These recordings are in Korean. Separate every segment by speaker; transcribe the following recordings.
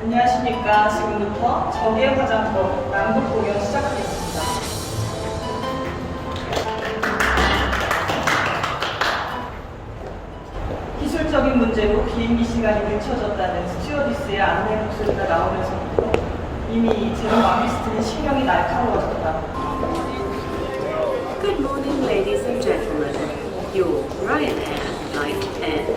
Speaker 1: 안녕하십니까. 지금부터 적의 화장법 낭독 공연 시작하겠습니다. 기술적인 문제로 비행기 시간이 늦춰졌다는 스튜어디스의 안내 목소리가 나오면서부터 이미 제롬 아미스트는 신경이 날카로워졌다.
Speaker 2: Good morning, ladies and gentlemen. Your Ryanair flight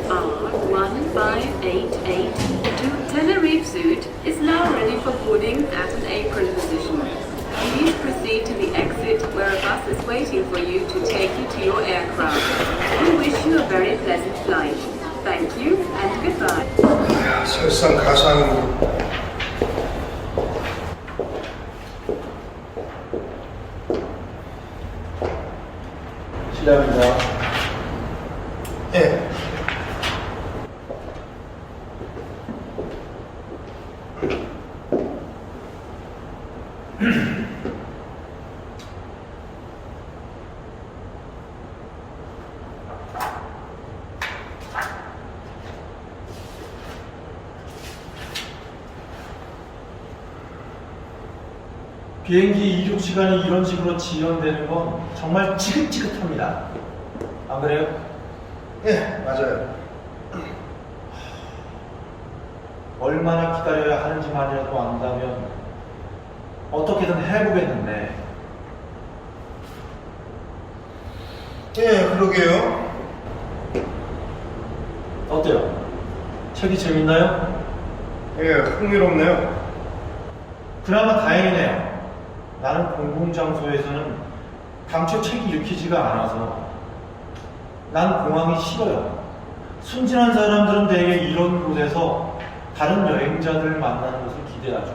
Speaker 2: R1588 to Tenerife Zut is now ready for boarding at an apron position. Please proceed to the exit where a bus is waiting for you to take you to your aircraft. We wish you a very pleasant flight. Thank you and goodbye.
Speaker 3: 설상 가상으로
Speaker 4: 실례합니다.
Speaker 3: 예.
Speaker 4: 비행기 이륙 시간이 이런 식으로 지연되는 건 정말 지긋지긋합니다. 안 그래요?
Speaker 3: 예, 맞아요.
Speaker 4: 얼마나 기다려야 하는지만이라도 안다면 어떻게든 해보겠는데.
Speaker 3: 예, 그러게요.
Speaker 4: 어때요? 책이 재밌나요?
Speaker 3: 예, 흥미롭네요.
Speaker 4: 그나마 다행이네요. 나는 공공장소에서는 당초 책이 읽히지가 않아서 난 공항이 싫어요. 순진한 사람들은 대개 이런 곳에서 다른 여행자들을 만나는 것을 기대하죠.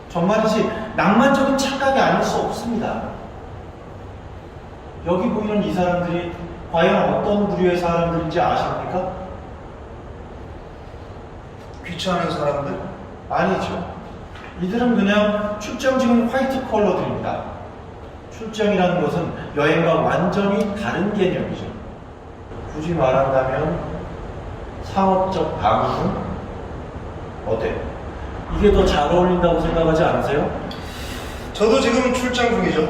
Speaker 4: 정말이지 낭만적인 착각이 아닐 수 없습니다. 여기 보이는 이 사람들이 과연 어떤 부류의 사람들인지 아십니까?
Speaker 3: 귀찮은 사람들?
Speaker 4: 아니죠. 이들은 그냥 출장 중인 화이트 컬러들입니다. 출장이라는 것은 여행과 완전히 다른 개념이죠. 굳이 말한다면 상업적 방문? 어때요? 이게 더 잘 어울린다고 생각하지 않으세요?
Speaker 3: 저도 지금 출장 중이죠.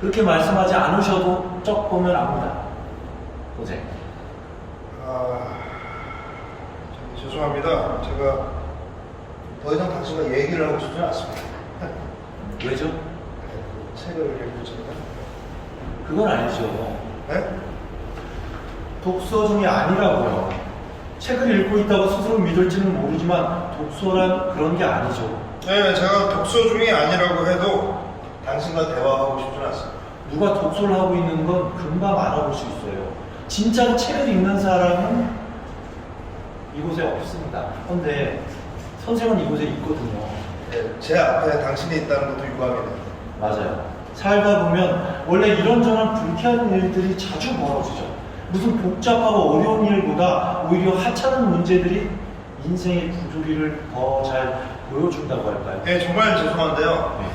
Speaker 4: 그렇게 말씀하지 않으셔도 쩍 보면 압니다. 보세요.
Speaker 3: 죄송합니다. 제가 더 이상 당신과 얘기를 하고 싶지 않습니다.
Speaker 4: 왜죠?
Speaker 3: 책을 읽고 있습니다.
Speaker 4: 그건 아니죠.
Speaker 3: 네?
Speaker 4: 독서 중이 아니라고요. 책을 읽고 있다고 스스로 믿을지는 모르지만 독서란 그런 게 아니죠.
Speaker 3: 네, 제가 독서 중이 아니라고 해도 당신과 대화하고 싶지는 않습니다.
Speaker 4: 누가 독서를 하고 있는 건 금방 알아볼 수 있어요. 진짜로 책을 읽는 사람은 이곳에 없습니다. 그런데 선생은 이곳에 있거든요.
Speaker 3: 네, 제 앞에 당신이 있다는 것도 유감이네요.
Speaker 4: 맞아요. 살다 보면 원래 이런저런 불쾌한 일들이 자주 벌어지죠. 무슨 복잡하고 어려운 일보다 오히려 하찮은 문제들이 인생의 부조리를 더 잘 보여준다고 할까요?
Speaker 3: 네, 정말 죄송한데요.
Speaker 4: 네.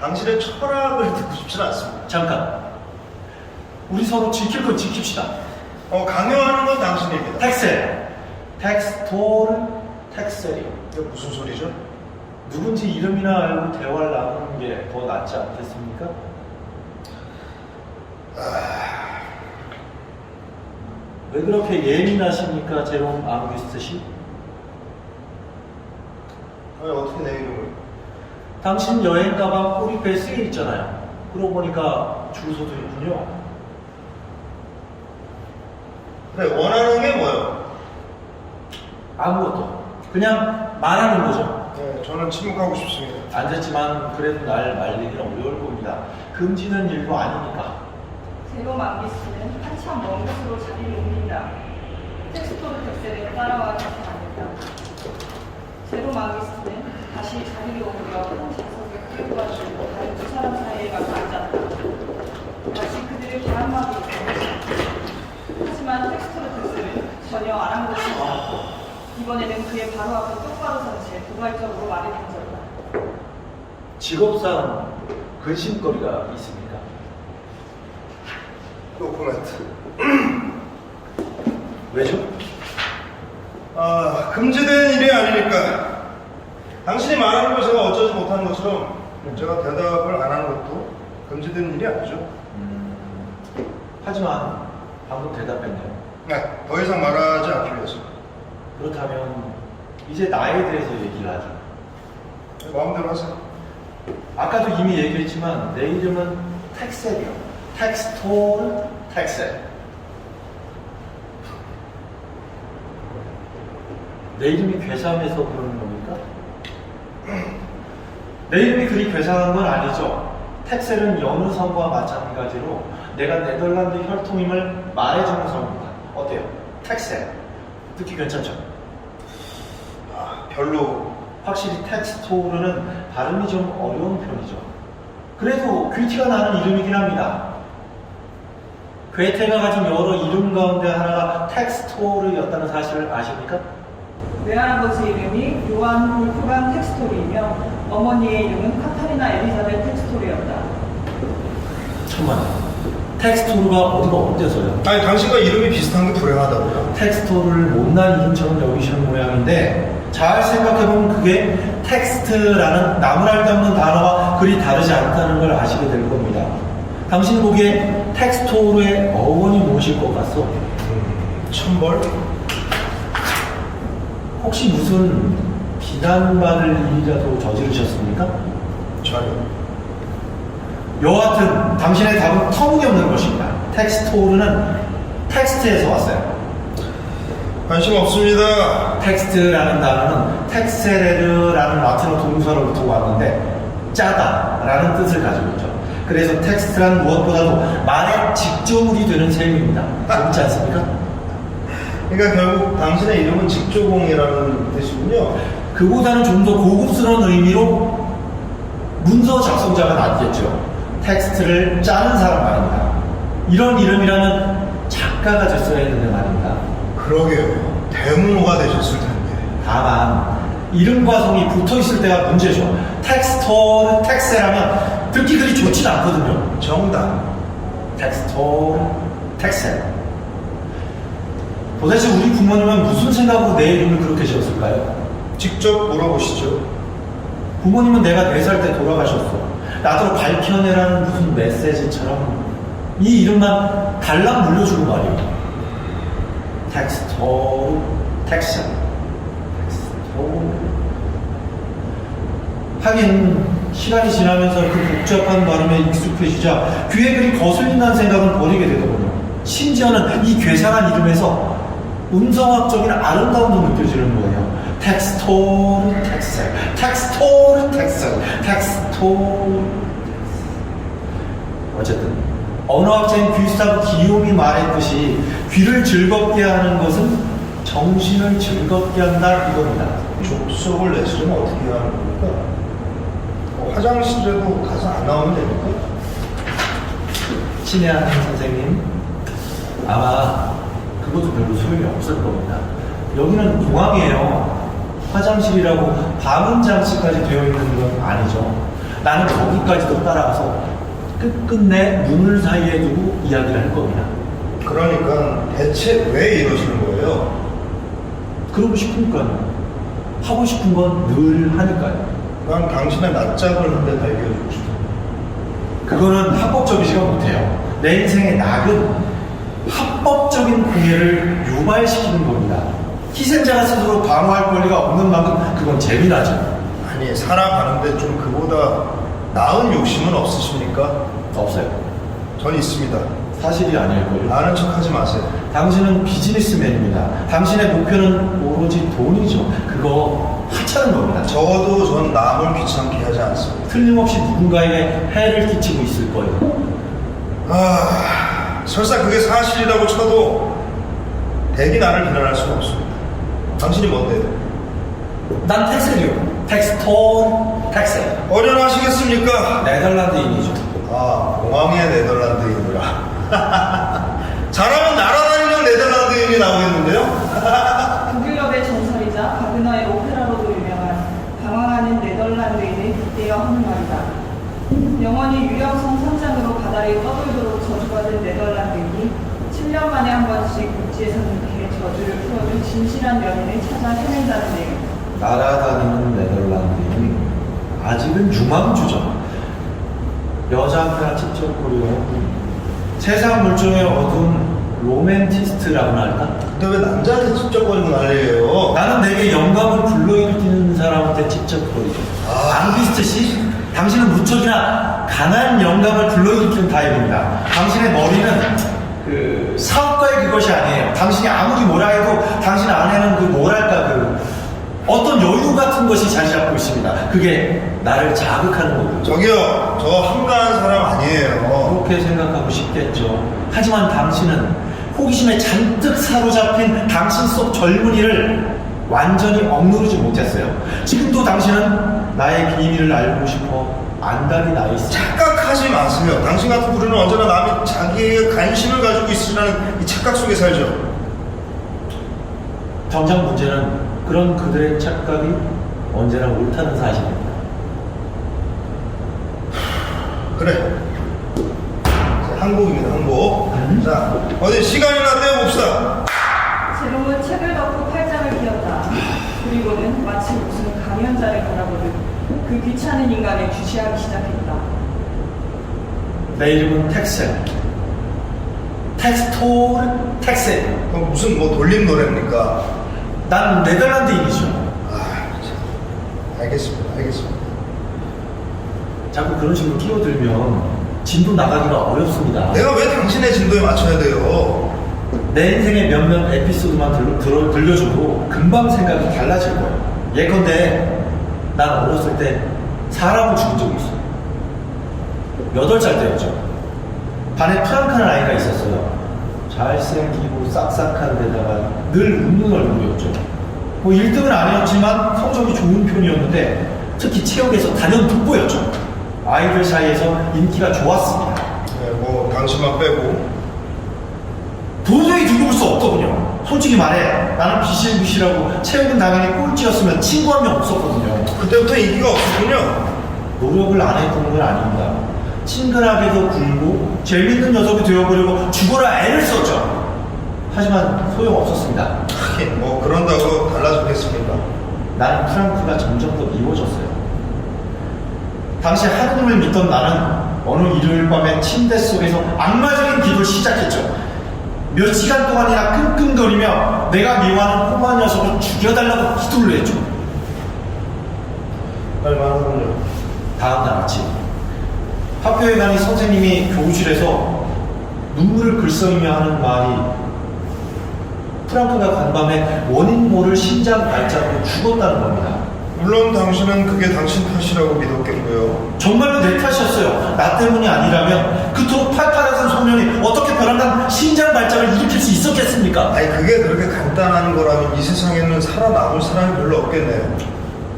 Speaker 3: 당신의 철학을 듣고 싶지는 않습니다.
Speaker 4: 잠깐. 우리 서로 지킬 건 지킵시다.
Speaker 3: 강요하는 건 당신입니다.
Speaker 4: 텍셀. 텍스토르 텍셀이요.
Speaker 3: 이게 무슨 소리죠?
Speaker 4: 누군지 이름이나 알고 대화를 나누는 게 더 낫지 않겠습니까? 왜 그렇게 예민하십니까, 제롬 아우구스트 씨?
Speaker 3: 어떻게 내 이름을?
Speaker 4: 당신 여행 가방 꼬리표에 쓰여 있잖아요. 그러고 보니까 주소도 있군요.
Speaker 3: 그래, 원하는 게 뭐예요?
Speaker 4: 아무것도. 그냥 말하는 거죠.
Speaker 3: 네, 저는 침묵하고 싶습니다.
Speaker 4: 앉았지만 그래도 날 말리기는 어려울 겁니다. 금지는 일도 아니니까.
Speaker 1: 제롬 아미스트는 한참 먼 곳으로 자리를 옮긴다. 텍스토르 텍셀에 따라와 주지 않는다. 제롬 아미스트는 다시 자리를 옮겨 한 좌석에 끌고 앉고 다른 두 사람 사이에 가서 앉았다. 마치 그들의 바람막이 있었다. 하지만 텍스토르 텍셀은 전혀 아랑곳하지 않고 이번에는 그의 바로 앞에 똑바로 선 채 도발적으로 말을 던졌다.
Speaker 4: 직업상 근심거리가 있습니까?
Speaker 3: 노코멘트.
Speaker 4: 왜죠?
Speaker 3: 금지된 일이 아니니까. 당신이 말하는 걸 제가 어쩌지 못하는 것처럼 제가 대답을 안 하는 것도 금지된 일이 아니죠.
Speaker 4: 하지만 방금 대답했네요.
Speaker 3: 네, 더 이상 말하지 않기 위해서.
Speaker 4: 그렇다면 이제 나에 대해서 얘기를 하죠.
Speaker 3: 네, 마음대로 하세요.
Speaker 4: 아까도 이미 얘기했지만 내 이름은 텍셀이요. 텍스토르 텍셀. 내 이름이 괴상해서 그러는 겁니까? 내 이름이 그리 괴상한 건 아니죠. 텍셀은 여느 성과 마찬가지로 내가 네덜란드 혈통임을 말해주는 성입니다. 어때요? 텍셀. 듣기 괜찮죠?
Speaker 3: 별로.
Speaker 4: 확실히 텍스토르는 발음이 좀 어려운 편이죠. 그래도 귀티가 나는 이름이긴 합니다. 괴테가 가진 여러 이름 가운데 하나가 텍스토르였다는 사실을 아십니까?
Speaker 1: 외할아버지 이름이 요한 볼프강 텍스토리이며 어머니의 이름은 카타리나 엘리자벳 텍스토리였다.
Speaker 4: 천만. 텍스토르가 어디가 어때서요?
Speaker 3: 아니, 당신과 이름이 비슷한 게 불행하다고요?
Speaker 4: 텍스토르를 못난 이름처럼 여기시는 모양인데 잘 생각해보면 그게 텍스트라는 나무랄 데 없는 단어와 그리 다르지 않다는 걸 아시게 될 겁니다. 당신 보기에 텍스토르의 어원이 무엇일 것 같소?
Speaker 3: 천벌?
Speaker 4: 혹시 무슨 비난받을 일이라도 저지르셨습니까?
Speaker 3: 전혀.
Speaker 4: 여하튼 당신의 답은 터무니없는 것입니다. 텍스토르는 텍스트에서 왔어요.
Speaker 3: 관심 없습니다.
Speaker 4: 텍스트라는 단어는 텍세레르라는 라틴어 동사로부터 왔는데 짜다라는 뜻을 가지고 있죠. 그래서 텍스트란 무엇보다도 말의 직조물이 되는 셈입니다. 그렇지 않습니까?
Speaker 3: 그러니까 결국 당신의 이름은 직조공이라는 뜻이군요.
Speaker 4: 그보다는 좀 더 고급스러운 의미로 문서 작성자가 낫겠죠. 텍스트를 짜는 사람 말입니다. 이런 이름이라면 작가가 됐어야 했는데 말입니다.
Speaker 3: 그러게요. 대문호가 되셨을 텐데.
Speaker 4: 다만 이름과 성이 붙어있을 때가 문제죠. 텍스토르 텍셀하면 듣기 그리 좋진 않거든요.
Speaker 3: 정답.
Speaker 4: 텍스토르 텍셀. 도대체 우리 부모님은 무슨 생각으로 내 이름을 그렇게 지었을까요?
Speaker 3: 직접 물어보시죠.
Speaker 4: 부모님은 내가 4살 때 돌아가셨어. 나더러 밝혀내라는 무슨 메시지처럼 이 이름만 달랑 물려주고 말이에요. 텍스토르 텍셀. 텍스토르. 하긴 시간이 지나면서 그 복잡한 발음에 익숙해지자 귀에 그리 거슬린다는 생각은 버리게 되더군요. 심지어는 이 괴상한 이름에서 음성학적인 아름다움도 느껴지는 거예요. 텍스토르 텍셀, 텍스토르 텍셀, 텍스토르. 어쨌든 언어학자인 귀스타브 기욤이 말했듯이 귀를 즐겁게 하는 것은 정신을 즐겁게 한다 이겁니다.
Speaker 3: 족속을 내시려면 어떻게 하는 겁니까? 화장실에도 가서 안 나오면 됩니까?
Speaker 4: 친애하는 선생님, 아마 그것도 별로 소용이 없을 겁니다. 여기는 공항이에요. 화장실이라고 방음 장치까지 되어 있는 건 아니죠. 나는 거기까지도 따라가서 끝끝내 눈을 사이에 두고 이야기를 할 겁니다.
Speaker 3: 그러니까 대체 왜 이러시는 거예요?
Speaker 4: 그러고 싶으니까요. 하고 싶은 건 늘 하니까요.
Speaker 3: 난 당신의 낯짝을 한 대 발견해주고 싶어.
Speaker 4: 그거는 합법적이지가 못해요. 내 인생의 낙은 합법적인 공예를 유발시키는 겁니다. 희생자가 스스로 방어할 권리가 없는 만큼 그건 재미나죠.
Speaker 3: 아니, 살아가는데 좀 그보다 나은 욕심은 없으십니까?
Speaker 4: 없어요.
Speaker 3: 전 있습니다.
Speaker 4: 사실이 아닐걸요.
Speaker 3: 아는 척하지 마세요.
Speaker 4: 당신은 비즈니스맨입니다. 당신의 목표는 오로지 돈이죠. 그거 하찮은 겁니다.
Speaker 3: 적어도 전 남을 귀찮게 하지 않습니다.
Speaker 4: 틀림없이 누군가에게 해를 끼치고 있을 거예요.
Speaker 3: 설사 그게 사실이라고 쳐도 대기 나를 비난할 수는 없습니다. 당신이 뭔데요?
Speaker 4: 난 텍셀이요. 텍스토르 텍셀.
Speaker 3: 어련하시겠습니까?
Speaker 4: 네덜란드인이죠.
Speaker 3: 공항의 네덜란드인이라. 잘하면 날아다니는 네덜란드인이 나오겠는데요?
Speaker 1: 북유럽의 전설이자 바그너의 오페라로도 유명한 방황하는 네덜란드인을 빗대어 하는 말이다. 영원히 유영성 선장으로 바다를 떠돌도록 저주받은 네덜란드인이 7년 만에 한 번 번씩 육지에서 그의 저주를 풀어준 진실한 연인을 찾아 헤맨다는 내용.
Speaker 4: 날아다니는 네덜란드인이 아직은 유망주죠. 여자한테나 직접 보려고 세상 물정의 어두운 로맨티스트라고나 할까?
Speaker 3: 근데 왜 남자한테 직접 거리고 난리예요?
Speaker 4: 나는 내게 영감을 불러일으키는 사람한테 직접 보이죠. 앙비스트 씨, 당신은 무척이나 강한 영감을 불러일으키는 타입입니다. 당신의 머리는 그 사업가의 그것이 아니에요. 당신이 아무리 뭐라 해도 당신 안에는 그 뭐랄까 그 어떤 여유 같은 것이 자리 잡고 있습니다. 그게 나를 자극하는 거고요.
Speaker 3: 저기요, 저 한가한 사람 아니에요.
Speaker 4: 그렇게 생각하고 싶겠죠. 하지만 당신은 호기심에 잔뜩 사로잡힌 당신 속 젊은이를 완전히 억누르지 못했어요. 지금도 당신은 나의 비밀을 알고 싶어 안달이 나 있어요.
Speaker 3: 착각하지 마세요. 당신 같은 부류는 언제나 남이 자기의 관심을 가지고 있으라는 이 착각 속에 살죠.
Speaker 4: 정작 문제는 그런 그들의 착각이 언제나 옳다는 사실입니다.
Speaker 3: 그래. 자, 항복입니다, 항복. 자, 어디 시간이나 때워봅시다.
Speaker 1: 제롬은 책을 덮고 팔짱을 끼웠다. 그리고는 마치 무슨 강연자를 바라보듯 그 귀찮은 인간을 주시하기 시작했다.
Speaker 4: 내 이름은 텍셀. 텍스토르 텍셀.
Speaker 3: 그럼 무슨 뭐 돌림 노래입니까?
Speaker 4: 난 네덜란드인이죠.
Speaker 3: 참. 알겠습니다.
Speaker 4: 자꾸 그런 식으로 끼어들면 진도 나가기가 어렵습니다.
Speaker 3: 내가 왜 당신의 진도에 맞춰야 돼요?
Speaker 4: 내 인생의 몇몇 에피소드만 들려줘도 금방 생각이 달라질 거예요. 예컨대 난 어렸을 때 사람을 죽인 적이 있어요. 8살 때였죠. 반에 프랑크라는 아이가 있었어요. 잘생기고 싹싹한 데다가 늘 웃는 얼굴이었죠. 뭐 1등은 아니었지만 성적이 좋은 편이었는데 특히 체육에서 단연 돋보였죠. 아이들 사이에서 인기가 좋았습니다.
Speaker 3: 네, 뭐 당신만 빼고.
Speaker 4: 도저히 두고 볼 수 없더군요. 솔직히 말해 나는 비실비실하고 체육은 당연히 꼴찌였으면 친구 한 명 없었거든요.
Speaker 3: 그때부터 인기가 없었군요.
Speaker 4: 노력을 안 했던 건 아닙니다. 친근하게도 굴고 재밌는 녀석이 되어보려고 죽어라 애를 썼죠. 하지만 소용없었습니다.
Speaker 3: 하긴 뭐 그런다고 달라졌겠습니까?
Speaker 4: 나는 프랑크가 점점 더 미워졌어요. 당시 하느님을 믿던 나는 어느 일요일 밤에 침대 속에서 악마적인 기도를 시작했죠. 몇 시간 동안이나 끙끙거리며 내가 미워하는 꼬마 녀석을 죽여달라고 기도를 했죠.
Speaker 3: 할만하군요.
Speaker 4: 다음날 아침 학교에 가니 선생님이 교실에서 눈물을 글썽이며 하는 말이 프랑크가 간밤에 원인 모를 심장 발작으로 죽었다는 겁니다.
Speaker 3: 물론 당신은 그게 당신 탓이라고 믿었겠고요.
Speaker 4: 정말로 내 탓이었어요. 나 때문이 아니라면 그토록 팔팔하던 소년이 어떻게 변한다는 심장 발작을 일으킬 수 있었겠습니까?
Speaker 3: 아니 그게 그렇게 간단한 거라면 이 세상에는 살아남을 사람이 별로 없겠네요.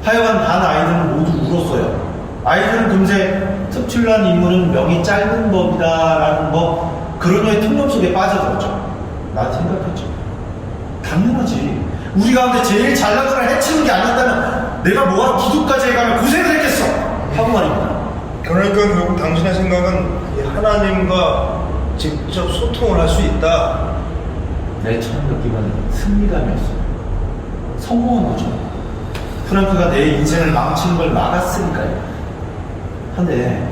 Speaker 4: 하여간 반 아이들은 모두 울었어요. 아이들은 금세 특출난 인물은 명이 짧은 법이다라는 그런 류의 통념 속에 빠져들었죠. 난 생각했죠. 당연하지. 우리 가운데 제일 잘난 걸 해치는 게 아니었다면 내가 뭐하러 기도까지 해가며 고생을 했겠어 하고 말입니다.
Speaker 3: 그러니까 결국 당신의 생각은 이 하나님과 직접 소통을 할 수 있다.
Speaker 4: 내 첫 느낌은 승리감이었어요. 성공한 거죠. 프랑크가 내 인생을 망치는 걸 막았으니까요. 한데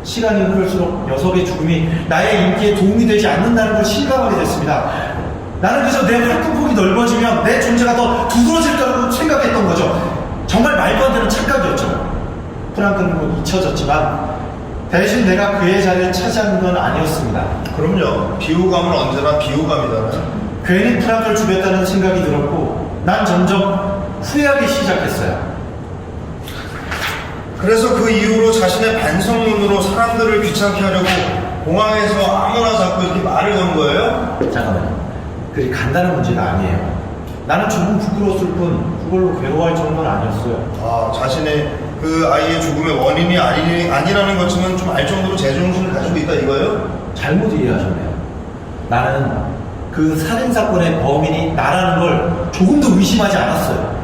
Speaker 4: 시간이 흐를수록 녀석의 죽음이 나의 인기에 도움이 되지 않는다는 걸 실감하게 됐습니다. 나는 그저 내 활동폭이 넓어지면 내 존재가 더 두드러질 거라고 생각했던 거죠. 정말 말도 안 되는 착각이었죠. 프랑크는 곧 잊혀졌지만 대신 내가 그의 자리를 차지한 건 아니었습니다.
Speaker 3: 그럼요. 비호감은 언제나 비호감이잖아요.
Speaker 4: 괜히 프랑크를 죽였다는 생각이 들었고 난 점점 후회하기 시작했어요.
Speaker 3: 그래서 그 이후로 자신의 반성문으로 사람들을 귀찮게 하려고 공항에서 아무나 자꾸 이렇게 말을 건 거예요?
Speaker 4: 잠깐만요. 그리 간단한 문제가 아니에요. 나는 조금 부끄러웠을 뿐 그걸로 괴로워할 정도는 아니었어요.
Speaker 3: 아, 자신의 그 아이의 죽음의 원인이 아니라는 것쯤은 좀 알 정도로 제정신을 가지고 있다 이거예요?
Speaker 4: 잘못 이해하셨네요. 나는 그 살인사건의 범인이 나라는 걸 조금도 의심하지 않았어요.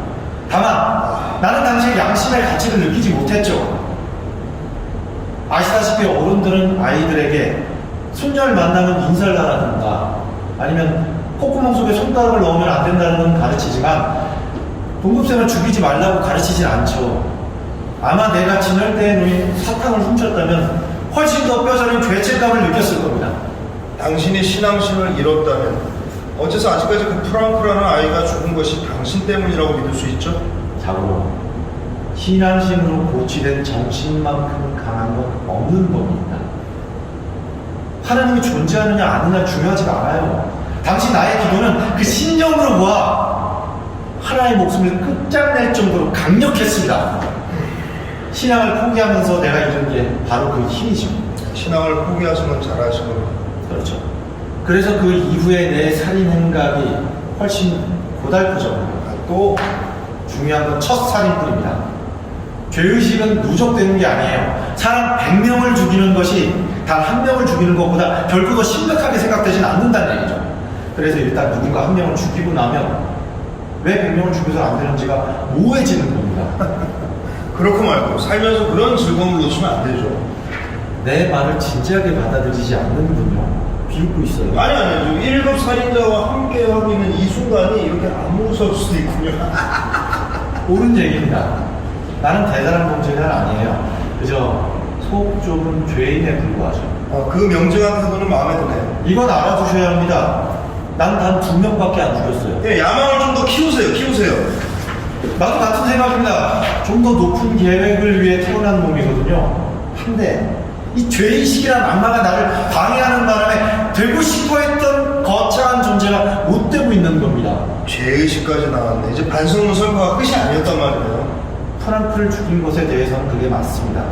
Speaker 4: 다만 나는 당시에 양심의 가치를 느끼지 못했죠. 아시다시피 어른들은 아이들에게 손자를 만나면 인사를 하라든가 아니면 콧구멍 속에 손가락을 넣으면 안 된다는 건 가르치지만 동급생을 죽이지 말라고 가르치진 않죠. 아마 내가 진열대에 놓인 사탕을 훔쳤다면 훨씬 더 뼈저린 죄책감을 느꼈을 겁니다.
Speaker 3: 당신이 신앙심을 잃었다면 어째서 아직까지 그 프랑크라는 아이가 죽은 것이 당신 때문이라고 믿을 수 있죠?
Speaker 4: 자고로 신앙심으로 고치된 정신만큼 강한 건 없는 겁니다. 하나님이 존재하느냐 아니냐 중요하지가 않아요. 당시 나의 기도는 그 신념으로 모아 하나의 목숨을 끝장낼 정도로 강력했습니다. 신앙을 포기하면서 내가 잃은 게 바로 그 힘이죠.
Speaker 3: 신앙을 포기하시면 잘하신 겁니다.
Speaker 4: 그렇죠. 그래서 그 이후에 내 살인 행각이 훨씬 고달프죠. 또 중요한 건 첫 살인뿐입니다. 죄의식은 누적되는 게 아니에요. 사람 100명을 죽이는 것이 단 한 명을 죽이는 것보다 결코 더 심각하게 생각되진 않는다는 얘기죠. 그래서 일단 누군가 한 명을 죽이고 나면 왜 100명을 죽여서 안 되는지가 모호해지는 겁니다.
Speaker 3: 그렇고 말고 살면서 그런 즐거움을 놓치면 안 되죠.
Speaker 4: 내 말을 진지하게 받아들이지 않는군요. 비웃고 있어요.
Speaker 3: 아니 1급 살인자와 함께 하고 있는 이 순간이 이렇게 안 무서울 수도 있군요.
Speaker 4: 옳은 얘기입니다. 나는 대단한 범죄는 아니에요. 그저 속 좁은 죄인에 불과하죠.
Speaker 3: 그 명징한 태도는 마음에 드네요.
Speaker 4: 이건 알아두셔야 합니다. 난 단 2명밖에 안 죽였어요.
Speaker 3: 예, 야망을 좀 더 키우세요.
Speaker 4: 나도 같은 생각입니다. 좀 더 높은 계획을 위해 태어난 몸이거든요. 한데 이 죄의식이란 악마가 나를 방해하는 바람에 되고 싶어 했던 거창한 존재가 못 되고 있는 겁니다.
Speaker 3: 죄의식까지 나왔네. 이제 반성문설과가 끝이 아니었단 말이에요.
Speaker 4: 프랑크를 죽인 것에 대해서는 그게 맞습니다.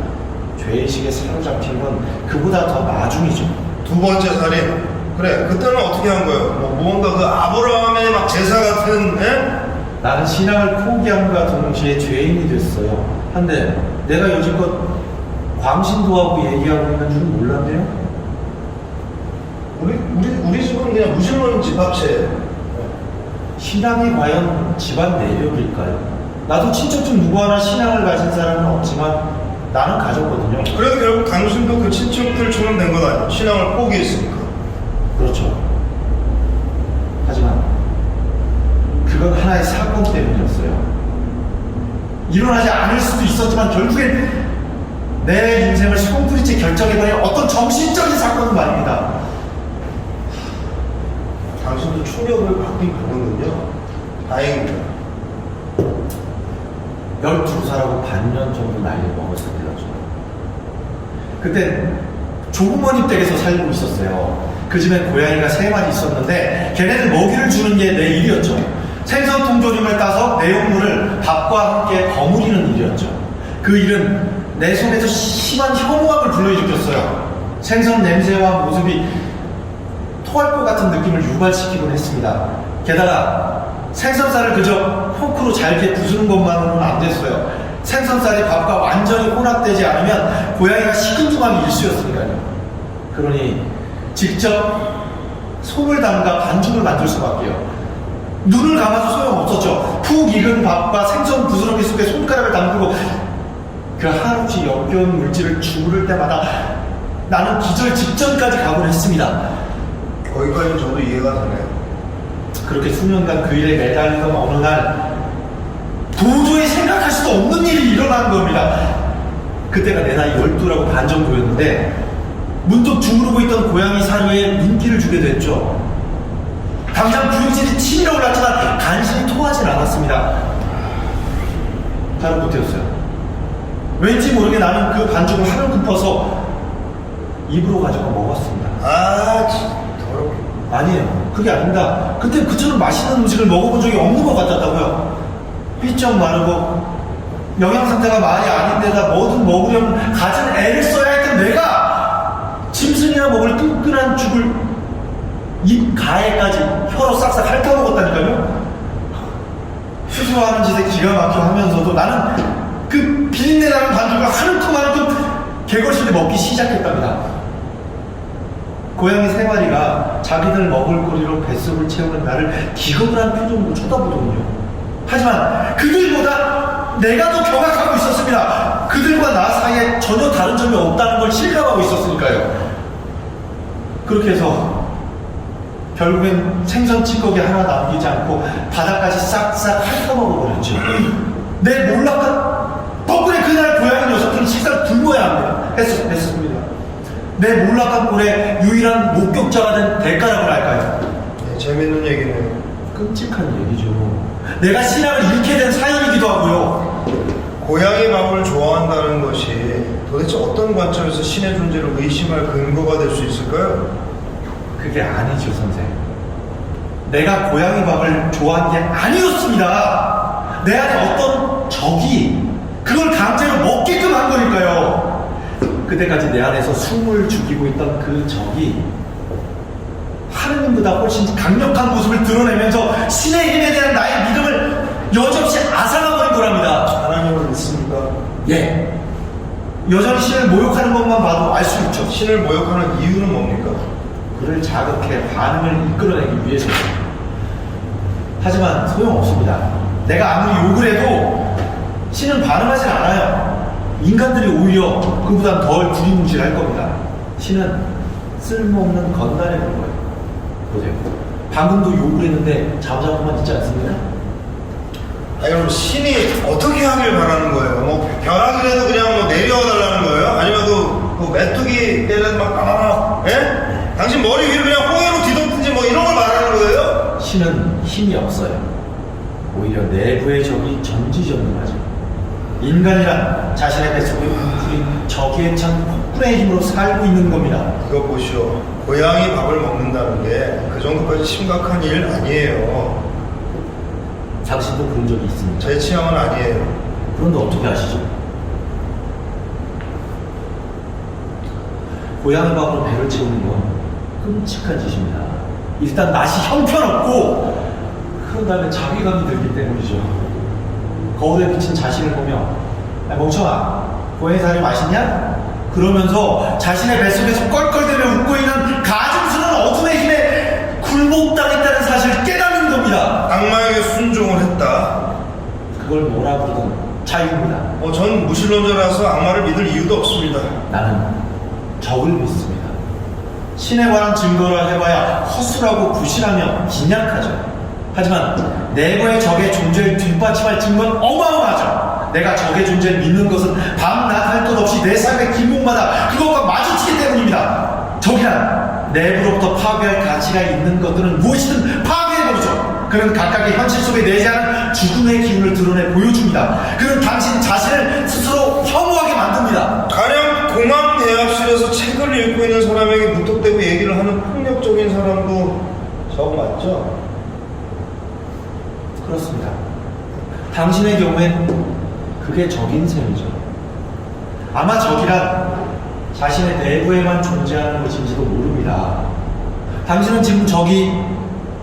Speaker 4: 죄의식에 사로잡힌 건 그보다 더 나중이죠.
Speaker 3: 두 번째 살인. 그래, 그때는 어떻게 한 거예요? 무언가 그 아브라함의 막 제사 같은,
Speaker 4: 나는 신앙을 포기함과 동시에 죄인이 됐어요. 한데 내가 여지껏 광신도하고 얘기하고 있는 줄은 몰랐네요.
Speaker 3: 우리 집은 그냥 무신론 집합체예요.
Speaker 4: 신앙이 과연 집안 내력일까요? 나도 친척 중 누구 하나 신앙을 가진 사람은 없지만 나는 가졌거든요.
Speaker 3: 그래도 결국 당신도 그 친척들처럼 된 건 아니에요. 신앙을 포기했으니까.
Speaker 4: 그렇죠. 하지만 그건 하나의 사건 때문이었어요. 일어나지 않을 수도 있었지만 결국엔 내 인생을 손부리째 결정해버린 어떤 정신적인 사건은 말입니다.
Speaker 3: 당신도 충격을 받긴 받는군요. 다행입니다.
Speaker 4: 12살하고 반년 정도 나이를 먹었을 때였죠. 그때 조부모님 댁에서 살고 있었어요. 그 집엔 고양이가 3마리 있었는데 걔네들 먹이를 주는 게 내 일이었죠. 생선 통조림을 따서 내용물을 밥과 함께 버무리는 일이었죠. 그 일은 내 속에서 심한 혐오감을 불러일으켰어요. 생선 냄새와 모습이 토할 것 같은 느낌을 유발시키곤 했습니다. 게다가 생선살을 그저 포크로 잘게 부수는 것만으로는 안 됐어요. 생선살이 밥과 완전히 혼합되지 않으면 고양이가 시큰둥하기 일쑤였으니까요. 그러니 직접 손을 담가 반죽을 만들 수밖에요. 눈을 감아도 소용없었죠. 푹 익은 밥과 생선 부스러기 속에 손가락을 담그고 그 한없이 역겨운 물질을 주무를 때마다 나는 기절 직전까지 가곤 했습니다.
Speaker 3: 거기까지는 저도 이해가 되네요.
Speaker 4: 그렇게 수년간 그 일에 매달리던 어느 날 도저히 생각할 수도 없는 일이 일어난 겁니다. 그때가 내 나이 12라고 반 정도였는데 문득 주무르고 있던 고양이 사료에 눈길을 주게 됐죠. 당장 불길이 치밀어 올랐지만 간신히 토하진 않았습니다. 다른 못했어요. 왠지 모르게 나는 그 반죽을 하루 굽어서 입으로 가져가 먹었습니다.
Speaker 3: 진짜 더럽게.
Speaker 4: 아니에요. 그게 아닙니다. 그때 그처럼 맛있는 음식을 먹어본 적이 없는 것 같았다고요. 삐쩍 마르고 영양 상태가 말이 아닌데다 뭐든 먹으려면 가진 애를 써야 했던 내가 짐승이나 먹을 끈끈한 죽을 입 가에까지 혀로 싹싹 핥아먹었다니까요. 스스로 하는 짓에 기가 막혀 하면서도 나는 그 비린내나는 반죽을 하루만큼 개걸스레 먹기 시작했답니다. 고양이 3마리가 자기들 먹을거리로 뱃속을 채우는 나를 기겁을 한 표정으로 쳐다보더군요. 하지만 그들보다 내가 더 경악하고 있었습니다. 그들과 나 사이에 전혀 다른 점이 없다는 걸 실감하고 있었으니까요. 그렇게 해서 결국엔 생선 찌꺼기 하나 남기지 않고 바닥까지 싹싹 핥아먹어버렸죠. 내 몰락한 덕분에 그날 고양이 녀석들은 식사를 굶어야 했습니다. 내 몰락한 꼴의 유일한 목격자가 된 대가라고 할까요?
Speaker 3: 네, 재밌는 얘기네요.
Speaker 4: 끔찍한 얘기죠. 내가 신앙을 잃게 된 사연이기도 하고요.
Speaker 3: 고양이 밥을 좋아한다는 것이 도대체 어떤 관점에서 신의 존재를 의심할 근거가 될 수 있을까요?
Speaker 4: 그게 아니죠, 선생. 내가 고양이 밥을 좋아한 게 아니었습니다. 내 안에 어떤 적이 그걸 강제로 먹게끔 한 거니까요. 그때까지 내 안에서 숨을 죽이고 있던 그 적이 하느님보다 훨씬 강력한 모습을 드러내면서 신의 힘에 대한 나의 믿음을 여지없이 앗아가버린 거랍니다.
Speaker 3: 하나님을 믿습니까?
Speaker 4: 예. 여전히 신을 모욕하는 것만 봐도 알 수 있죠.
Speaker 3: 신을 모욕하는 이유는 뭡니까?
Speaker 4: 그를 자극해 반응을 이끌어내기 위해서입니다. 하지만 소용없습니다. 내가 아무리 욕을 해도 신은 반응하진 않아요. 인간들이 오히려 그보단 덜 두리뭉실할 겁니다. 신은 쓸모없는 건달에 볼 거예요. 보세요. 방금도 욕을 했는데 잠잠만 있지 않습니까?
Speaker 3: 아니 그럼 신이 어떻게 하길 바라는 거예요? 뭐 벼락이라도 그냥 뭐 내려달라는 거예요? 아니면 그 메뚜기 때라도 막 예? 당신 머리 위를 그냥 호해로 뒤덮든지 뭐 이런 걸 말하는 거예요?
Speaker 4: 신은 힘이 없어요. 오히려 내부의 적이 전지전능하죠. 인간이란 자신의 뱃속에 움직인 적의 찬 폭군의 힘으로 살고 있는 겁니다.
Speaker 3: 그거 보시오. 고양이 밥을 먹는다는 게 그 정도까지 심각한 일 아니에요.
Speaker 4: 당신도 그런 적이 있습니다.
Speaker 3: 제 취향은 아니에요.
Speaker 4: 그런데 어떻게 아시죠? 고양이 밥으로 배를 채우는 건 끔찍한 짓입니다. 일단 맛이 형편없고 그런 다음에 자괴감이 들기 때문이죠. 거울에 비친 자신을 보며 야, 멍청아, 고양이 살이 맛있냐? 그러면서 자신의 뱃속에서 껄껄대며 웃고 있는 가증스러운 어둠의 힘에 굴복당했다는 사실을 깨닫는 겁니다.
Speaker 3: 악마에게 순종을 했다.
Speaker 4: 그걸 뭐라 부르든 자유입니다.
Speaker 3: 전 무신론자라서 악마를 믿을 이유도 없습니다.
Speaker 4: 나는 적을 믿습니다. 신에 관한 증거를 해봐야 허술하고 부실하며 빈약하죠. 하지만 내부의 적의 존재를 뒷받침할 증거는 어마어마하죠. 내가 적의 존재를 믿는 것은 밤낮 할 것 없이 내 삶의 길목마다 그것과 마주치기 때문입니다. 적이란 내부로부터 파괴할 가치가 있는 것들은 무엇이든 파괴해버리죠. 그는 각각의 현실 속에 내재하는 죽음의 기운을 드러내 보여줍니다. 그는 당신 자신을 스스로 혐오하게 만듭니다.
Speaker 3: 가령 공항 대합실에서 책을 읽고 있는 사람에게 무턱대고 얘기를 하는 폭력적인 사람도 적 맞죠?
Speaker 4: 그렇습니다. 당신의 경우엔 그게 적인 셈이죠. 아마 적이란 자신의 내부에만 존재하는 것인지도 모릅니다. 당신은 지금 적이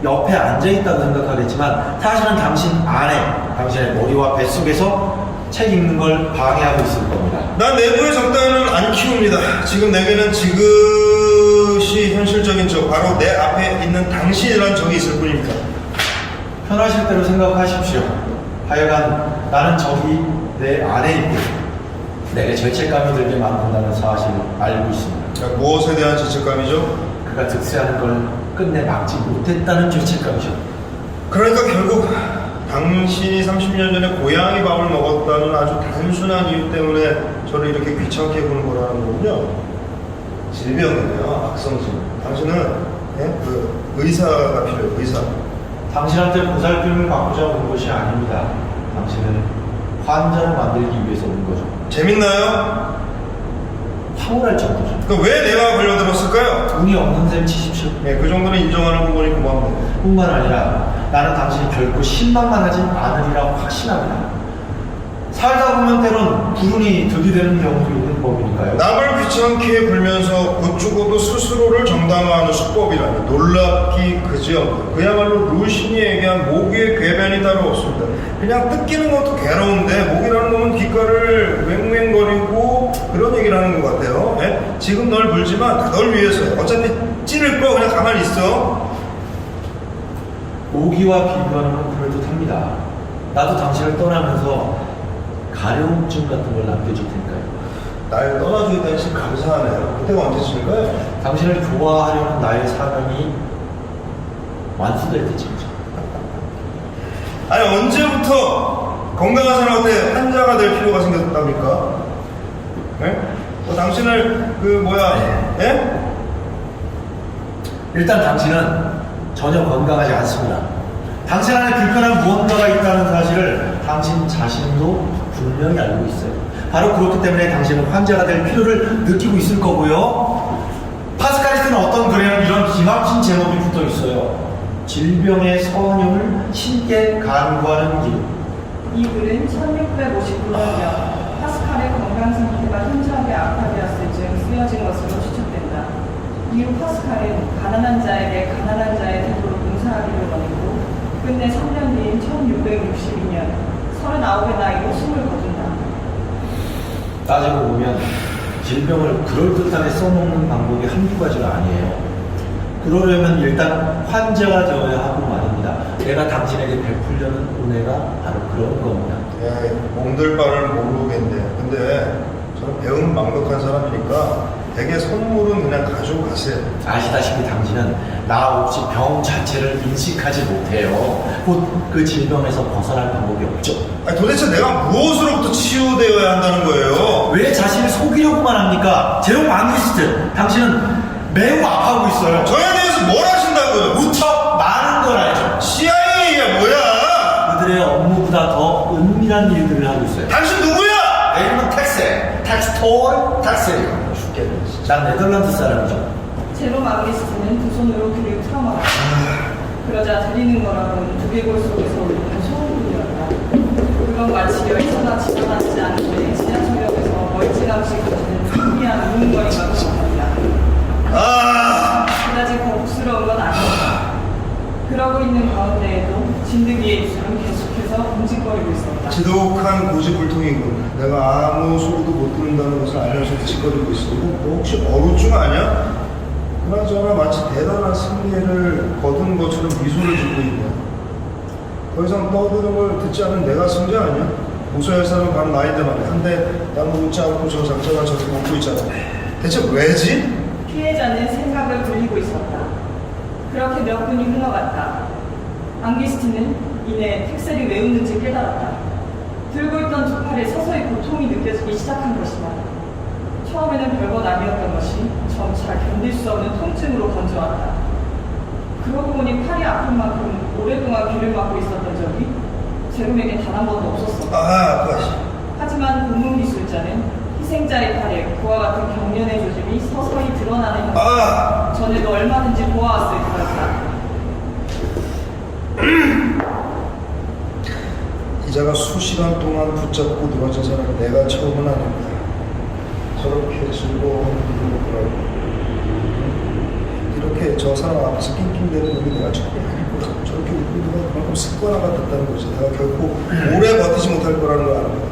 Speaker 4: 옆에 앉아있다고 생각하겠지만 사실은 당신 안에, 당신의 머리와 뱃속에서 책 읽는 걸 방해하고 있을 겁니다.
Speaker 3: 난 내부의 적 따위는 안 키웁니다. 지금 내게는 지그시 현실적인 적, 바로 내 앞에 있는 당신이란 적이 있을 뿐입니다.
Speaker 4: 편하실 대로 생각하십시오. 하여간 나는 적이 내 안에 있고 내게 죄책감이 들게 만든다는 사실을 알고 있습니다.
Speaker 3: 자, 무엇에 대한 죄책감이죠?
Speaker 4: 그가 득세하는 걸 끝내 막지 못했다는 죄책감이죠.
Speaker 3: 그러니까 결국 당신이 30년 전에 고양이 밥을 먹었다는 아주 단순한 이유 때문에 저를 이렇게 귀찮게 보는 거라는 거군요. 질병이에요. 악성질. 당신은 그 의사가 필요해요. 의사.
Speaker 4: 당신한테 보살핌을 받고자 온 것이 아닙니다. 당신은 환자를 만들기 위해서 온 거죠.
Speaker 3: 재밌나요?
Speaker 4: 황홀할 정도죠.
Speaker 3: 그 왜 내가 걸려들었을까요?
Speaker 4: 운이 없는 셈 치십시오.
Speaker 3: 네, 그 정도는 인정하는 부분이 고맙네요.
Speaker 4: 뿐만 아니라 나는 당신이 결코 실망만 하진 않으리라 확신합니다. 살다 보면 때론 불운이 득이 되는 경우도 있는 법이니까요.
Speaker 3: 남을 귀찮게 굴면서 고추고도 스스로를 정당화하는 수법이라니 놀랍기 그지없고 그야말로 루신이 얘기한 모기의 궤변이 따로 없습니다. 그냥 뜯기는 것도 괴로운데 모기라는 놈은 귓가를 왱왱거리고 그런 얘기를 하는 것 같아요. 예? 지금 널 물지만 널 위해서요. 어차피 찌를 거 그냥 가만히 있어.
Speaker 4: 모기와 비교하는 건 그럴듯합니다. 나도 당신을 떠나면서 가려움증 같은 걸 남겨줄 테니까요.
Speaker 3: 날 떠나주게 되신 감사하네요. 그때가 언제쯤일까요?
Speaker 4: 당신을 좋아하려는 나의 사명이 완수될 때쯤이죠.
Speaker 3: 아니 언제부터 건강한 사람한테 환자가 될 필요가 생겼답니까? 예? 당신을 예?
Speaker 4: 일단 당신은 전혀 건강하지 않습니다. 당신 안에 불편한 무언가가 있다는 사실을 당신 자신도 분명히 알고 있어요. 바로 그렇기 때문에 당신은 환자가 될 필요를 느끼고 있을 거고요. 파스칼리스트는 어떤 글에는 이런 기막힌 제목이 붙어 있어요. 질병의 선형을 신께 간구하는 길.
Speaker 1: 이 글은 1659년 파스칼의 건강 상태가 현저하게 악화되었을 즈음 쓰여진 것으로 추측된다. 이후 파스칼은 가난한 자에게 가난한 자의 대도로 봉사하기를 원했고 끝내 3년 뒤인 1662년 39의 나이로 숨을 거둔다.
Speaker 4: 따지고 보면 질병을 그럴듯하게 써먹는 방법이 한두 가지가 아니에요. 그러려면 일단 환자가 되어야 하고 말입니다. 내가 당신에게 베풀려는 은혜가 바로 그런 겁니다.
Speaker 3: 예, 몸들 바를 모르겠네. 근데 저는 배운 망덕한 사람이니까 대개 선물은 그냥 가지고 가세요.
Speaker 4: 아시다시피 당신은 나 없이 병 자체를 인식하지 못해요. 곧 그 질병에서 벗어날 방법이 없죠.
Speaker 3: 아니, 도대체 내가 무엇으로부터 치유되어야 한다는 거예요?
Speaker 4: 왜 자신을 속이려고만 합니까? 제롬 앙기스트, 당신은 매우 아파하고 있어요.
Speaker 3: 저에 대해서 뭘 하신다고요?
Speaker 4: 무척 많은 걸 알죠.
Speaker 3: CIA가 뭐야?
Speaker 4: 그들의 업무보다 더 은밀한 일들을 하고 있어요.
Speaker 3: 당신 누구야?
Speaker 4: 내 이름은 텍스토르 텍셀이요. 죽겠네. 난 네덜란드 사람이죠.
Speaker 1: 제롬 앙기스트는 두 손으로 귀를 틀어막았다. 그러자 들리는 거라고는 두개골 속에서 울리는 소음뿐이었다. 그건 마치 열차가 지나가지 않는데 지하철역에서 멀찌감치 거리는 신비한 우웅거리가 같았다. 그다지 거북스러운 건 아니었다. 그러고 있는 가운데에도 진드기의 입술은 계속해서 움직거리고 있었다.
Speaker 3: 지독한 고집불통이군. 내가 아무 소리도 못 듣는다는 것을 알면서 짓거리고 있어. 너 혹시 어루증 아니야? 그나저나 마치 대단한 승리를 거둔 것처럼 미소를 짓고 있네. 더 이상 떠드는 걸 듣지 않은 내가 승자 아니야? 무소할 사람은 바로 나인데 말이야. 한데 난 웃지 않고 저 작자가 저렇게 웃고 있잖아. 대체 왜지?
Speaker 1: 피해자는 생각을 돌리고 있었다. 그렇게 몇 분이 흘러갔다. 앙기스트는 이내 텍셀이 왜 웃는지 깨달았다. 들고 있던 두 팔에 서서히 고통이 느껴지기 시작한 것이다. 처음에는 별것 아니었던 것이 점차 견딜 수 없는 통증으로 번져왔다. 그러고 보니 팔이 아픈 만큼 오랫동안 귀를 막고 있었던 적이 제롬에게 단 한 번도 없었어. 하지만 고문기술자는 희생자의 팔에 그와 같은 경련의 조짐이 서서히 드러나는 형태 전에도 얼마든지 보아왔을 거였다.
Speaker 3: 기자가 수시간 동안 붙잡고 늘어진 사람은 내가 처음은 아닙니다. 저렇게 즐거운 일을 이렇게 저 사람 앞에서 낑낑대는 놈이 내가 처음이 아닐 거라고. 저렇게 웃고 누가 그만큼 습관화가 됐다는 거지. 내가 결코 오래 버티지 못할 거라는 걸 아는 거야.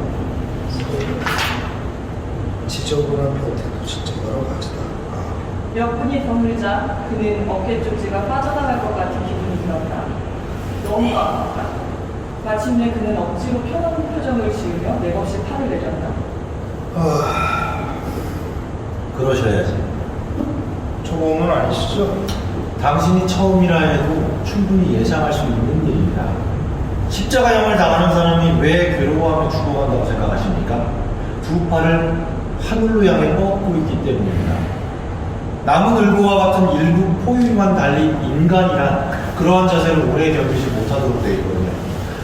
Speaker 3: 지저분한 변태도 진짜 여러 가지다.
Speaker 1: 몇 분이 더 흐르자 그는 어깨 쪽지가 빠져나갈 것 같은 기분이 들었다. 너무 아팠다. 마침내 그는 억지로 편안한 표정을 지으며 맥없이 팔을 내렸다.
Speaker 4: 그러셔야지.
Speaker 3: 초범은 아니시죠?
Speaker 4: 당신이 처음이라 해도 충분히 예상할 수 있는 일입니다. 십자가형을 당하는 사람이 왜 괴로워하며 죽어간다고 생각하십니까? 두 팔을 하늘로 향해 뻗고 있기 때문입니다. 나무늘보와 같은 일부 포유류만 달리 인간이란 그러한 자세를 오래 견디지 못하도록 되어 있거든요.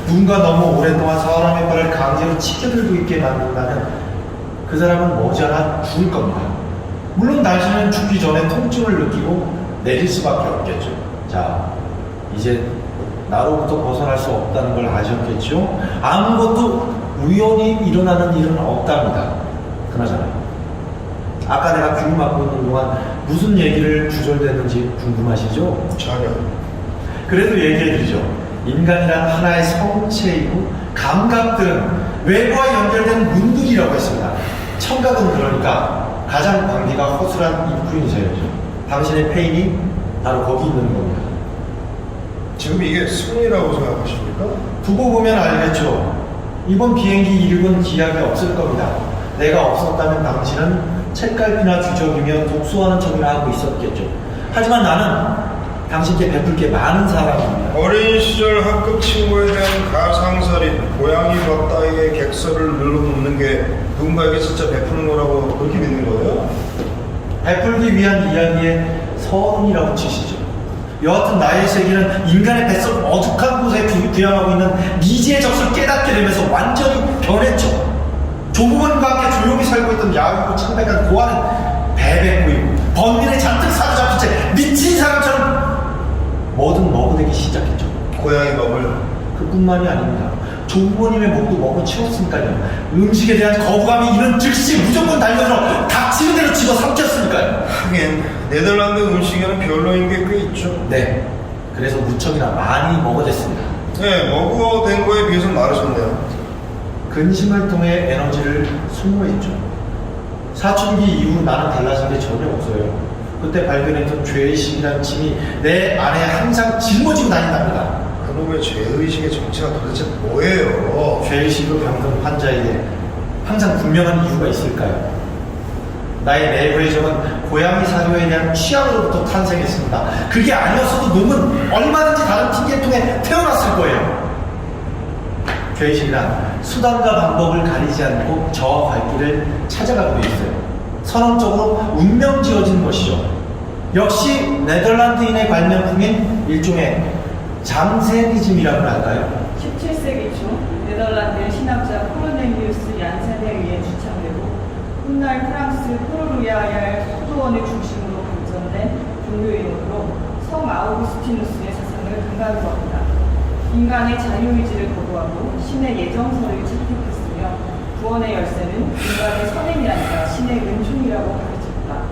Speaker 4: 누군가 너무 오랫동안 사람의 팔을 강제로 치켜들고 있게 만든다면 그 사람은 머지않아 죽을 겁니다. 물론 당신은 죽기 전에 통증을 느끼고 내릴 수밖에 없겠죠. 자, 이제 나로부터 벗어날 수 없다는 걸 아셨겠죠? 아무것도 우연히 일어나는 일은 없답니다. 그나저나 아까 내가 귀를 막고 있는 동안 무슨 얘기를 주절됐는지 궁금하시죠?
Speaker 3: 전혀.
Speaker 4: 그래도 얘기해드리죠. 인간이란 하나의 성체이고 감각들은 외부와 연결된 문들이라고 했습니다. 청각은 그러니까 가장 관계가 허술한 입구인 자였죠. 당신의 페인이 바로 거기 있는 겁니다.
Speaker 3: 지금 이게 승리라고 생각하십니까?
Speaker 4: 두고 보면 알겠죠. 이번 비행기 이륙은 기약이 없을 겁니다. 내가 없었다면 당신은 책갈피나 뒤적이며 독서하는 척이나 하고 있었겠죠. 하지만 나는 당신께 베풀 게 많은 사람입니다.
Speaker 3: 어린 시절 학급 친구에 대한 가상살인, 고양이 밥 따위의 객설을 늘어놓는 게 누군가에게 진짜 베푸는 거라고 그렇게 믿는 거예요?
Speaker 4: 베풀기 위한 이야기에 서론이라고 치시죠. 여하튼 나의 세계는 인간의 뱃속 어둑한 곳에 부양하고 있는 미지의 적을 깨닫게 되면서 완전히 변했죠. 조부모님과 함께 조용히 살고 있던 야위고 창백한 고아는 베베 꼬이고 번민에 잔뜩 사로잡힌 채 미친 사람처럼 뭐든 먹어대기 시작했죠.
Speaker 3: 고양이 먹을.
Speaker 4: 그뿐만이 아닙니다. 조부모님의 목도 먹어치웠으니까요. 음식에 대한 거부감이 이런 즉시 무조건 달려들어 닥치는 대로 집어 삼켰으니까요.
Speaker 3: 하긴 네덜란드 음식에는 별로인 게 꽤 있죠.
Speaker 4: 네, 그래서 무척이나 많이 먹어댔습니다.
Speaker 3: 네, 먹어댄 거에 비해서 마르셨네요.
Speaker 4: 근심을 통해 에너지를 소모했죠. 사춘기 이후 나는 달라진 게 전혀 없어요. 그때 발견했던 죄의식이란 짐이 내 안에 항상 짊어지고 다닌답니다.
Speaker 3: 그놈의 죄의식의 정체가 도대체 뭐예요?
Speaker 4: 죄의식으로 병든 환자에게 항상 분명한 이유가 있을까요? 나의 내부의 적은 고양이 사료에 대한 취향으로부터 탄생했습니다. 그게 아니었어도 놈은 얼마든지 다른 핑계를 통해 태어났을 거예요. 죄의식이란 수단과 방법을 가리지 않고 저와 갈 길을 찾아가고 있어요. 선언적으로 운명 지어진 것이죠. 역시 네덜란드인의 발명품인 일종의 장세니즘이라고 할까요?
Speaker 1: 17세기 초 네덜란드 신학자 코르넬리우스 얀센에 의해 주창되고 훗날 프랑스 포르루야의 수도원을 중심으로 발전된 종교이론으로 성 아우구스티누스의 사상을 근간으로 인간의 자유의지를 거부하고 신의 예정서를 채택했으며 구원의 열쇠는 인간의 선행이 아니라 신의 은총이라고 가르쳤다.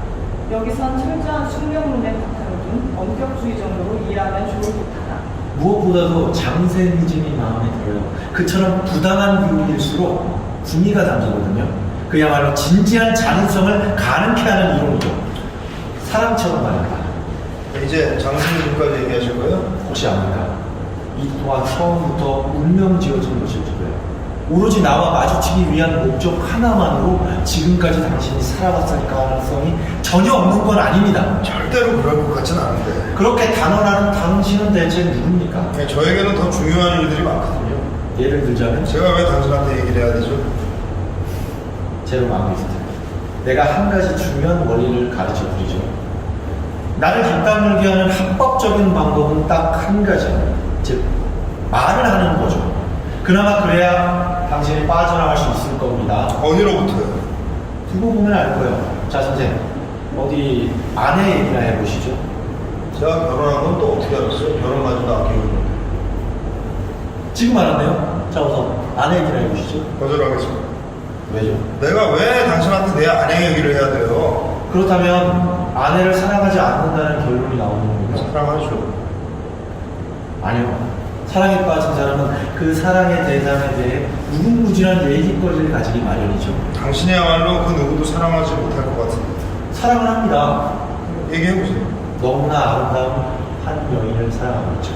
Speaker 1: 여기선 철저한 숙명론의 바탕을 둔 원격주의 정도로 이해하면 좋을 듯하다.
Speaker 4: 무엇보다도 장세니즘이 마음에 들어요. 그처럼 부당한 교육일수록 구미가 담기거든요. 그야말로 진지한 자능성을 가능케 하는 이론이죠. 사랑처럼 말입니다.
Speaker 3: 이제 장승님까지 얘기하실 거예요?
Speaker 4: 혹시 압니까? 이 또한 처음부터 운명 지어진 것일지도요. 오로지 나와 마주치기 위한 목적 하나만으로 지금까지 당신이 살아왔을 가능성이 전혀 없는 건 아닙니다.
Speaker 3: 절대로 그럴 것 같진 않은데.
Speaker 4: 그렇게 단언하는 당신은 대체 누굽니까?
Speaker 3: 네, 저에게는 더 중요한 일들이 많거든요.
Speaker 4: 예를 들자면
Speaker 3: 제가 왜 당신한테 얘기를 해야 되죠?
Speaker 4: 제로 마음이 있을 텐데 내가 한 가지 중요한 원리를 가르쳐 드리죠. 나를 뒷담물게 하는 합법적인 방법은 딱 한 가지, 즉 말을 하는 거죠. 그나마 그래야 당신이 빠져나갈 수 있을 겁니다.
Speaker 3: 어디로부터요?
Speaker 4: 두고 보면 알 거예요. 자, 선생님, 어디 아내 얘기나 해보시죠.
Speaker 3: 제가 결혼한 건 또 어떻게 알았어요? 결혼하지도 않게 있는데.
Speaker 4: 지금 알았네요. 자, 우선 아내 얘기나 해보시죠.
Speaker 3: 거절하겠습니다.
Speaker 4: 왜죠?
Speaker 3: 내가 왜 당신한테 내 아내 얘기를 해야 돼요?
Speaker 4: 그렇다면 아내를 사랑하지 않는다는 결론이 나오는 겁니다.
Speaker 3: 사랑하죠.
Speaker 4: 아니요. 사랑에 빠진 사람은 그 사랑의 대상에 대해 무궁무진한 얘기거리를 가지기 마련이죠.
Speaker 3: 당신이야말로 그 누구도 사랑하지 못할 것 같은데.
Speaker 4: 사랑을 합니다.
Speaker 3: 얘기해보세요.
Speaker 4: 너무나 아름다운 한 여인을 사랑하고 있죠.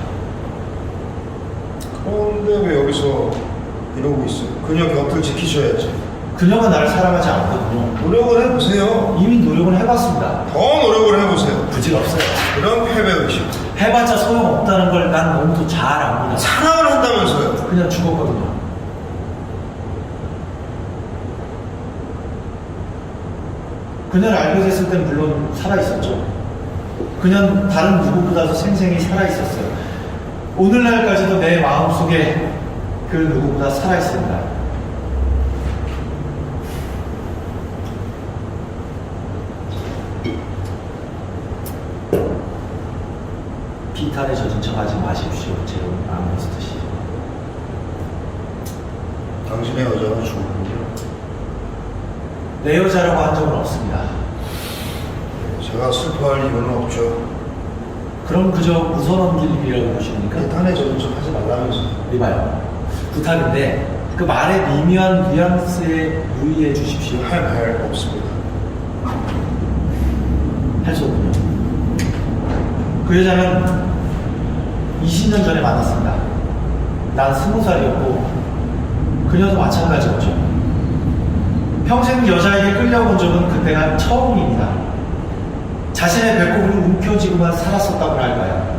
Speaker 3: 그런데 왜 여기서 이러고 있어요? 그녀 곁을 지키셔야지.
Speaker 4: 그녀가 나를 사랑하지 않거든요.
Speaker 3: 노력을 해보세요.
Speaker 4: 이미 노력을 해봤습니다.
Speaker 3: 더 노력을 해보세요.
Speaker 4: 부질없어요.
Speaker 3: 그런 패배의식.
Speaker 4: 해봤자 소용없다는 걸 난 너무도 잘 압니다.
Speaker 3: 사랑을 한다면서요.
Speaker 4: 그냥 죽었거든요. 그녀를 알게 됐을 땐 물론 살아있었죠. 그녀는 다른 누구보다도 생생히 살아있었어요. 오늘날까지도 내 마음속에 그 누구보다 살아있습니다. 비탄에 젖은 척 하지 마십시오. 제로 아모스트 씨.
Speaker 3: 당신의 여자는 죽었군요.
Speaker 4: 내 여자라고 한 적은 없습니다.
Speaker 3: 제가 슬퍼할 이유는 없죠.
Speaker 4: 그럼 그저 웃어넘길 일이라고 보십니까?
Speaker 3: 비탄에 젖은 척 하지 말라면서.
Speaker 4: 이봐요. 부탁인데 그 말의 미묘한 뉘앙스에 유의해 주십시오.
Speaker 3: 할 말 없습니다.
Speaker 4: 할 수 없군요. 그 여자는 20년 전에 만났습니다. 난 20살이었고 그녀도 마찬가지였죠. 평생 여자에게 끌려본 적은 그때가 처음입니다. 자신의 배꼽을 움켜쥐고만 살았었다고 할까요?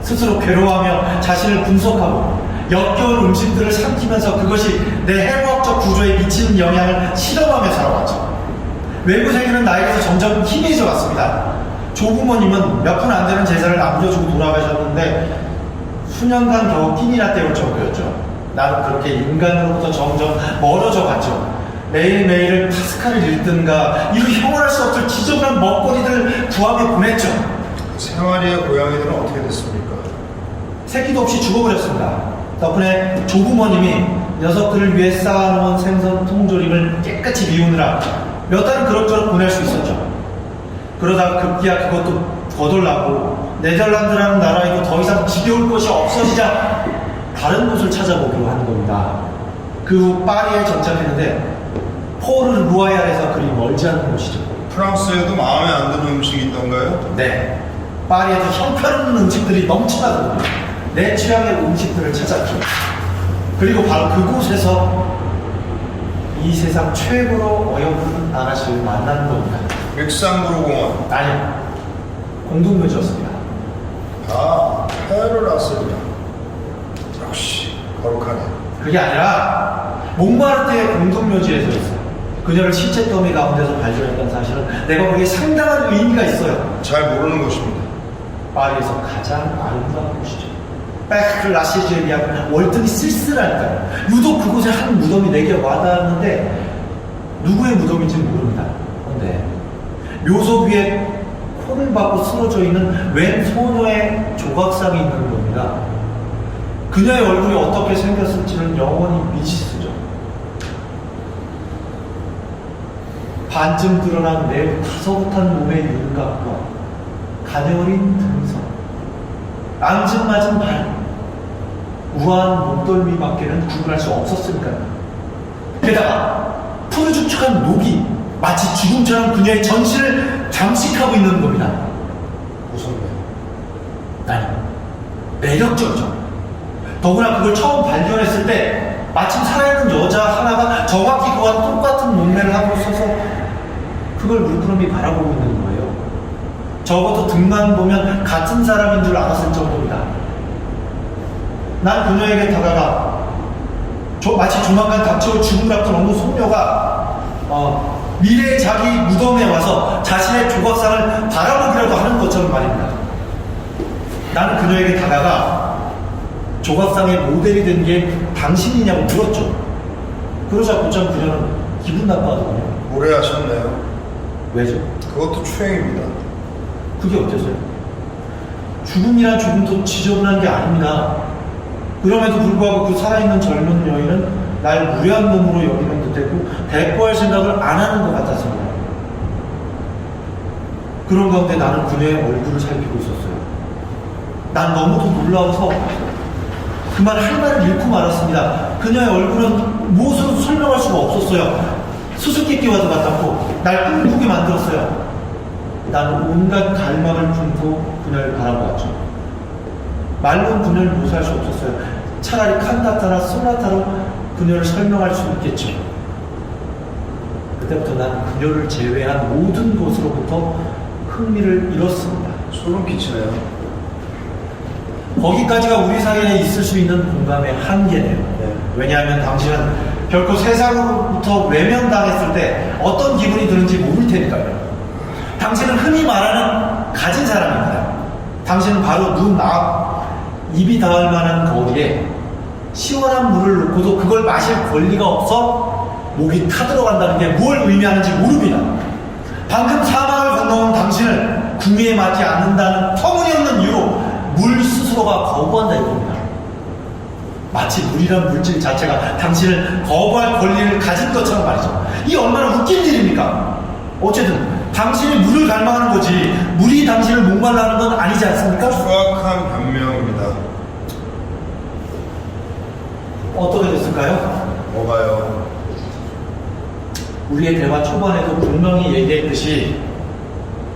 Speaker 4: 스스로 괴로워하며 자신을 분석하고 역겨운 음식들을 삼키면서 그것이 내 해부학적 구조에 미치는 영향을 실험하며 살아왔죠. 외부 세계는 나에게서 점점 희미해져 갔습니다. 조부모님은 몇 푼 안 되는 재산을 남겨주고 돌아가셨는데 수년간 겨우 끼니나 때울 정도였죠. 나는 그렇게 인간으로부터 점점 멀어져 갔죠. 매일매일을 파스칼을 읽든가 이루 형언할 수 없을 지저분한 먹거리들을 구하며 보냈죠.
Speaker 3: 생활이의 고양이들은 어떻게 됐습니까?
Speaker 4: 새끼도 없이 죽어버렸습니다. 덕분에 조부모님이 녀석들을 위해 쌓아놓은 생선 통조림을 깨끗이 비우느라 몇 달은 그럭저럭 보낼 수 있었죠. 그러다가 급기야 그것도 거덜나고 네덜란드라는 나라에도 더 이상 지겨울 것이 없어지자 다른 곳을 찾아보기로 하는 겁니다. 그 후 파리에 정착했는데 포르 루아얄에서 그리 멀지 않은 곳이죠.
Speaker 3: 프랑스에도 마음에 안 드는 음식이 있던가요?
Speaker 4: 네, 파리에도 형편없는 음식들이 넘쳐나거든요. 내 취향의 음식들을 찾았죠. 그리고 바로 그곳에서 이 세상 최고로 어여쁜 아가씨를 만난 겁니다.
Speaker 3: 믹상브루 공원.
Speaker 4: 아니요, 공동묘지였습니다.
Speaker 3: 아, 페르라스입니다. 역시 거룩하네.
Speaker 4: 그게 아니라 몽마르트의 공동묘지에서 있어요. 그녀를 시체 더미 가운데서 발견했던 사실은 내가 보기에 상당한 의미가 있어요.
Speaker 3: 잘 모르는 곳입니다.
Speaker 4: 파리에서 가장 아름다운 곳이죠. 백 라시제리아 월등히 쓸쓸하니까요. 유독 그곳에 한 무덤이 내게 와닿았는데 누구의 무덤인지는 모릅니다. 그런데 묘소 위에 코를 박고 쓰러져 있는 웬 소녀의 조각상이 있는 겁니다. 그녀의 얼굴이 어떻게 생겼을지는 영원히 미지수죠. 반쯤 드러난 매우 다소곳한 몸의 윤곽과 가녀린 등성, 앙증맞은 발, 우아한 몸덜미밖에는 구분할 수 없었으니까요. 게다가 푸르죽죽한 녹이 마치 죽음처럼 그녀의 전신을 장식하고 있는 겁니다.
Speaker 3: 무섭네.
Speaker 4: 아니, 매력적이죠. 더구나 그걸 처음 발견했을 때 마침 살아있는 여자 하나가 정확히 그와 똑같은 몸매를 하고 서서 그걸 물끄러미 바라보고 있는 거예요. 적어도 등만 보면 같은 사람인 줄 알았을 정도입니다. 난 그녀에게 다가가 마치 조만간 닥쳐올 죽음 같은 어느 소녀가 미래의 자기 무덤에 와서 자신의 조각상을 바라보기라도 하는 것처럼 말입니다. 나는 그녀에게 다가가 조각상의 모델이 된 게 당신이냐고 물었죠. 그러자 곧장 그녀는 기분 나빠하더군요.
Speaker 3: 오래 하셨네요.
Speaker 4: 왜죠?
Speaker 3: 그것도 추행입니다.
Speaker 4: 그게 어때서요? 죽음이란 조금도 지저분한 게 아닙니다. 그럼에도 불구하고 그 살아있는 젊은 여인은 날 무례한 놈으로 여기는 듯했고 대꾸할 생각을 안 하는 것 같았습니다. 그런 가운데 나는 그녀의 얼굴을 살피고 있었어요. 난 너무도 놀라워서 그만 할 말을 잃고 말았습니다. 그녀의 얼굴은 무엇으로도 설명할 수가 없었어요. 수수께끼와도 같았고 날 꿈꾸게 만들었어요. 나는 온갖 갈망을 품고 그녀를 바라보았죠. 말로는 그녀를 묘사할 수 없었어요. 차라리 칸타타나 소나타로 그녀를 설명할 수 있겠죠. 그때부터 난 그녀를 제외한 모든 것으로부터 흥미를 잃었습니다.
Speaker 3: 소름 끼치네요.
Speaker 4: 거기까지가 우리 사이에 있을 수 있는 공감의 한계네요. 왜냐하면 당신은 결코 세상으로부터 외면당했을 때 어떤 기분이 드는지 모를 테니까요. 당신은 흔히 말하는 가진 사람입니다. 당신은 바로 눈 앞, 입이 닿을 만한 거리에 시원한 물을 놓고도 그걸 마실 권리가 없어 목이 타들어간다는 게 뭘 의미하는지 모릅니다. 방금 사막을 건너온 당신을 구미에 맞지 않는다는 터무니없는 이유로 물 스스로가 거부한다 이겁니다. 마치 물이란 물질 자체가 당신을 거부할 권리를 가진 것처럼 말이죠. 이게 얼마나 웃긴 일입니까? 어쨌든 당신이 물을 갈망하는 거지 물이 당신을 목말라 하는 건 아니지 않습니까?
Speaker 3: 수확한 변명입니다.
Speaker 4: 어떻게 됐을까요?
Speaker 3: 뭐가요?
Speaker 4: 우리의 대화 초반에도 분명히 얘기했듯이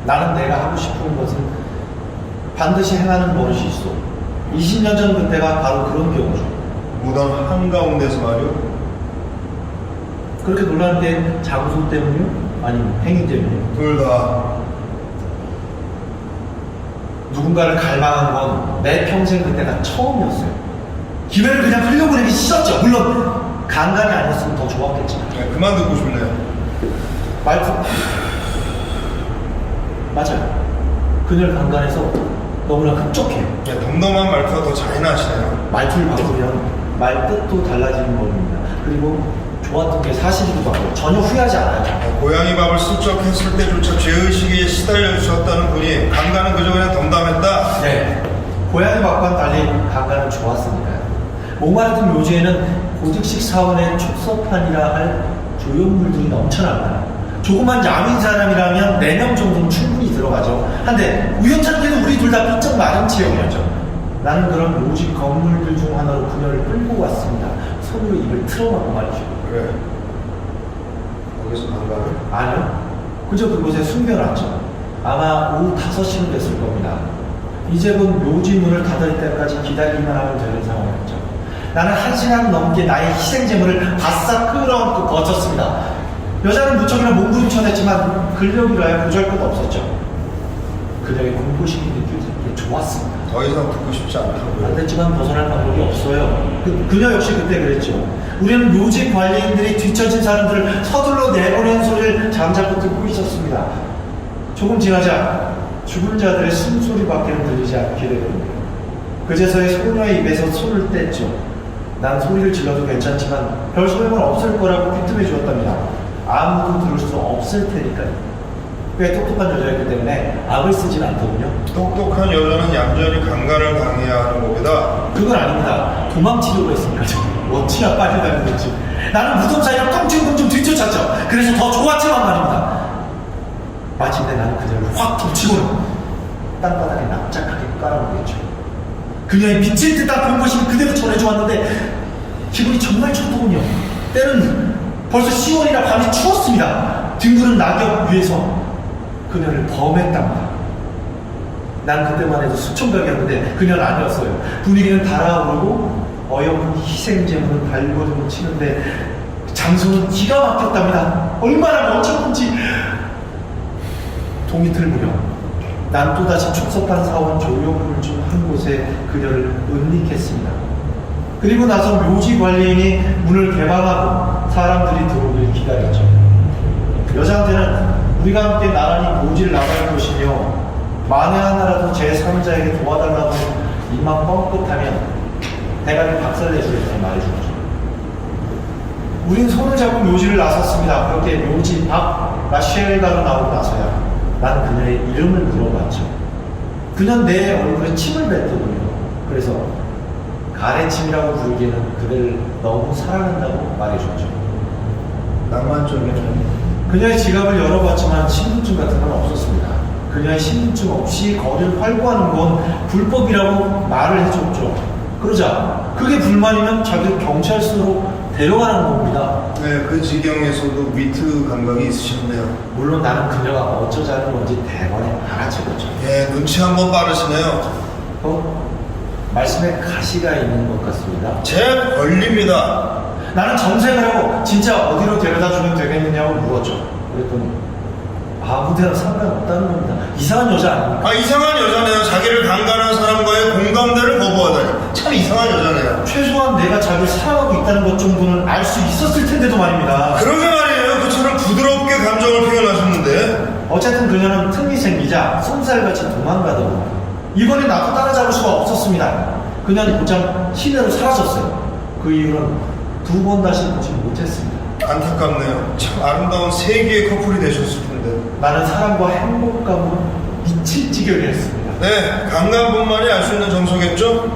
Speaker 4: 나는 내가 하고 싶은 것은 반드시 행하는 버릇이 있어. 20년 전 그때가 바로 그런 경우죠.
Speaker 3: 무덤 한가운데서 말이요?
Speaker 4: 그렇게 놀라는 게 자구소 때문이요? 아니면 행위 때문이요?
Speaker 3: 둘 다.
Speaker 4: 누군가를 갈망한 건 내 평생 그때가 처음이었어요. 기회를 그냥 흘려보내기 싫었죠. 물론 간간이 아니었으면 더 좋았겠지만.
Speaker 3: 네, 그만 듣고 싶네요.
Speaker 4: 말투 맞아요. 그녀를 간간해서 너무나 흡족해요.
Speaker 3: 네, 덤덤한 말투가 더 잔인하시네요.
Speaker 4: 말투를 바꾸면 말뜻도 달라지는 법입니다. 그리고 좋았던 게 사실이기도 하고 전혀 후회하지 않아요.
Speaker 3: 네, 고양이 밥을 슬쩍 했을 때조차 죄의식에 시달려 주셨다는 분이 강간은 그저 그냥 덤담했다.
Speaker 4: 네, 고양이 밥과는 달리 강간은 좋았으니까요. 목마르던 묘지에는 고직식 사원의 축소판이라 할 조형물들이 넘쳐납니다. 조그만 야민 사람이라면 4명 정도는 충분히 들어가죠. 한데 우연찮게도 우리 둘 다 삐쩍 마른 체형이었죠. 나는 그런 묘지 건물들 중 하나로 그녀를 끌고 왔습니다. 손으로 입을 틀어막고 말이죠.
Speaker 3: 그래. 거기서 강간을?
Speaker 4: 아니요. 그저 그곳에 숨겨놨죠. 아마 오후 5시는 됐을 겁니다. 이제 곧 묘지 문을 닫을 때까지 기다리기만 하면 되는 상황이었죠. 나는 1시간 넘게 나의 희생제물을 바싹 끌어안고 버텼습니다. 여자는 무척이나 몸부림쳐냈지만 근력이라야 보잘것 없었죠. 그녀의 공포심이 느껴지는 게 좋았습니다.
Speaker 3: 더 이상 듣고 싶지
Speaker 4: 안
Speaker 3: 않다고요.
Speaker 4: 됐지만 벗어날 방법이 없어요. 그녀 역시 그때 그랬죠. 우리는 묘지 관리인들이 뒤처진 사람들을 서둘러 내보내는 소리를 잠자코 듣고 있었습니다. 조금 지나자 죽은 자들의 숨소리밖에는 들리지 않게 되거든요. 그제서야 소녀의 입에서 손을 뗐죠. 난 소리를 질러도 괜찮지만 별 소용은 없을 거라고 귀뜸해 주었답니다. 아무도 들을 수 없을 테니까요. 꽤 똑똑한 여자였기 때문에 악을 쓰진 않거든요.
Speaker 3: 똑똑한 여자는 얌전히 강간을 당해야 하는 겁니다.
Speaker 4: 그건 아닙니다. 도망치려고 했으니까 어찌나 빨리 다녔는지. 나는 무덤 사이로 껑충껑충 뒤쫓았죠. 그래서 더 좋았지만 말입니다. 마침내 나는 그녀를 확 덮치고는 땅바닥에 납작하게 깔아놓겠죠. 그녀의 미칠 듯한 공포심이 그대로 전해져왔는데 기분이 정말 좋더군요. 때는 벌써 10월이라 밤이 추웠습니다. 뒹구는 낙엽 위에서 그녀를 범했답니다. 난 그때만 해도 수총각이었는데 그녀는 아니었어요. 분위기는 달아오르고 어여쁜 희생제물은 발버둥을 치는데 장소는 기가 막혔답니다. 얼마나 멋졌는지. 동이틀 무렵 난 또다시 축소판 사원 조형물 중 한 곳에 그녀를 은닉했습니다. 그리고 나서 묘지 관리인이 문을 개방하고 사람들이 들어오길 기다렸죠. 여자한테는 우리가 함께 나란히 묘지를 나갈 것이며 만에 하나라도 제3자에게 도와달라고 입만 뻥끗하면 대가리 박살내주겠다고 말해주었죠. 우린 손을 잡고 묘지를 나섰습니다. 그렇게 묘지 밖 라시엘가로 나오고 나서야 난 그녀의 이름을 물어봤죠. 그녀는 내 얼굴에 침을 뱉더군요. 그래서 가래침이라고 부르기에는 그대를 너무 사랑한다고 말해줬죠.
Speaker 3: 낭만적이네.
Speaker 4: 그녀의 지갑을 열어봤지만 신분증 같은 건 없었습니다. 그녀의 신분증 없이 거리를 활보하는 건 불법이라고 말을 해줬죠. 그러자 그게 불만이면 자기를 경찰서로 데려가는 겁니다.
Speaker 3: 네, 그 지경에서도 위트 감각이 있으셨네요.
Speaker 4: 물론 나는 그녀가 어쩌자는 건지 대번에 알아채었죠.
Speaker 3: 예, 눈치 한번 빠르시네요.
Speaker 4: 말씀에 가시가 있는 것 같습니다.
Speaker 3: 제 권리입니다.
Speaker 4: 나는 정색을 하고 진짜 어디로 데려다 주면 되겠느냐고 물었죠. 그랬더니 아무데나 상관없다는 겁니다. 이상한 여자 아닙니까?
Speaker 3: 아, 이상한 여자네요. 자기를 강간한 사람과의 공감대를 거부하다니. 참 이상한 여자네요.
Speaker 4: 최소한 내가 자기를 사랑하고 있다는 것 정도는 알 수 있었을 텐데도 말입니다.
Speaker 3: 그러게 말이에요. 그처럼 부드럽게 감정을 표현하셨는데.
Speaker 4: 어쨌든 그녀는 틈이 생기자 쏜살같이 도망가더군요. 이번에 나도 따라잡을 수가 없었습니다. 그녀는 곧장 시내로 사라졌어요. 그 이후로는 2번 다시 보지 못했습니다.
Speaker 3: 안타깝네요. 참 아름다운 세계의 커플이 되셨을 텐데.
Speaker 4: 나는 사랑과 행복감으로 미칠 지경이 했습니다.
Speaker 3: 네, 강간분만이 알 수 있는 정서겠죠?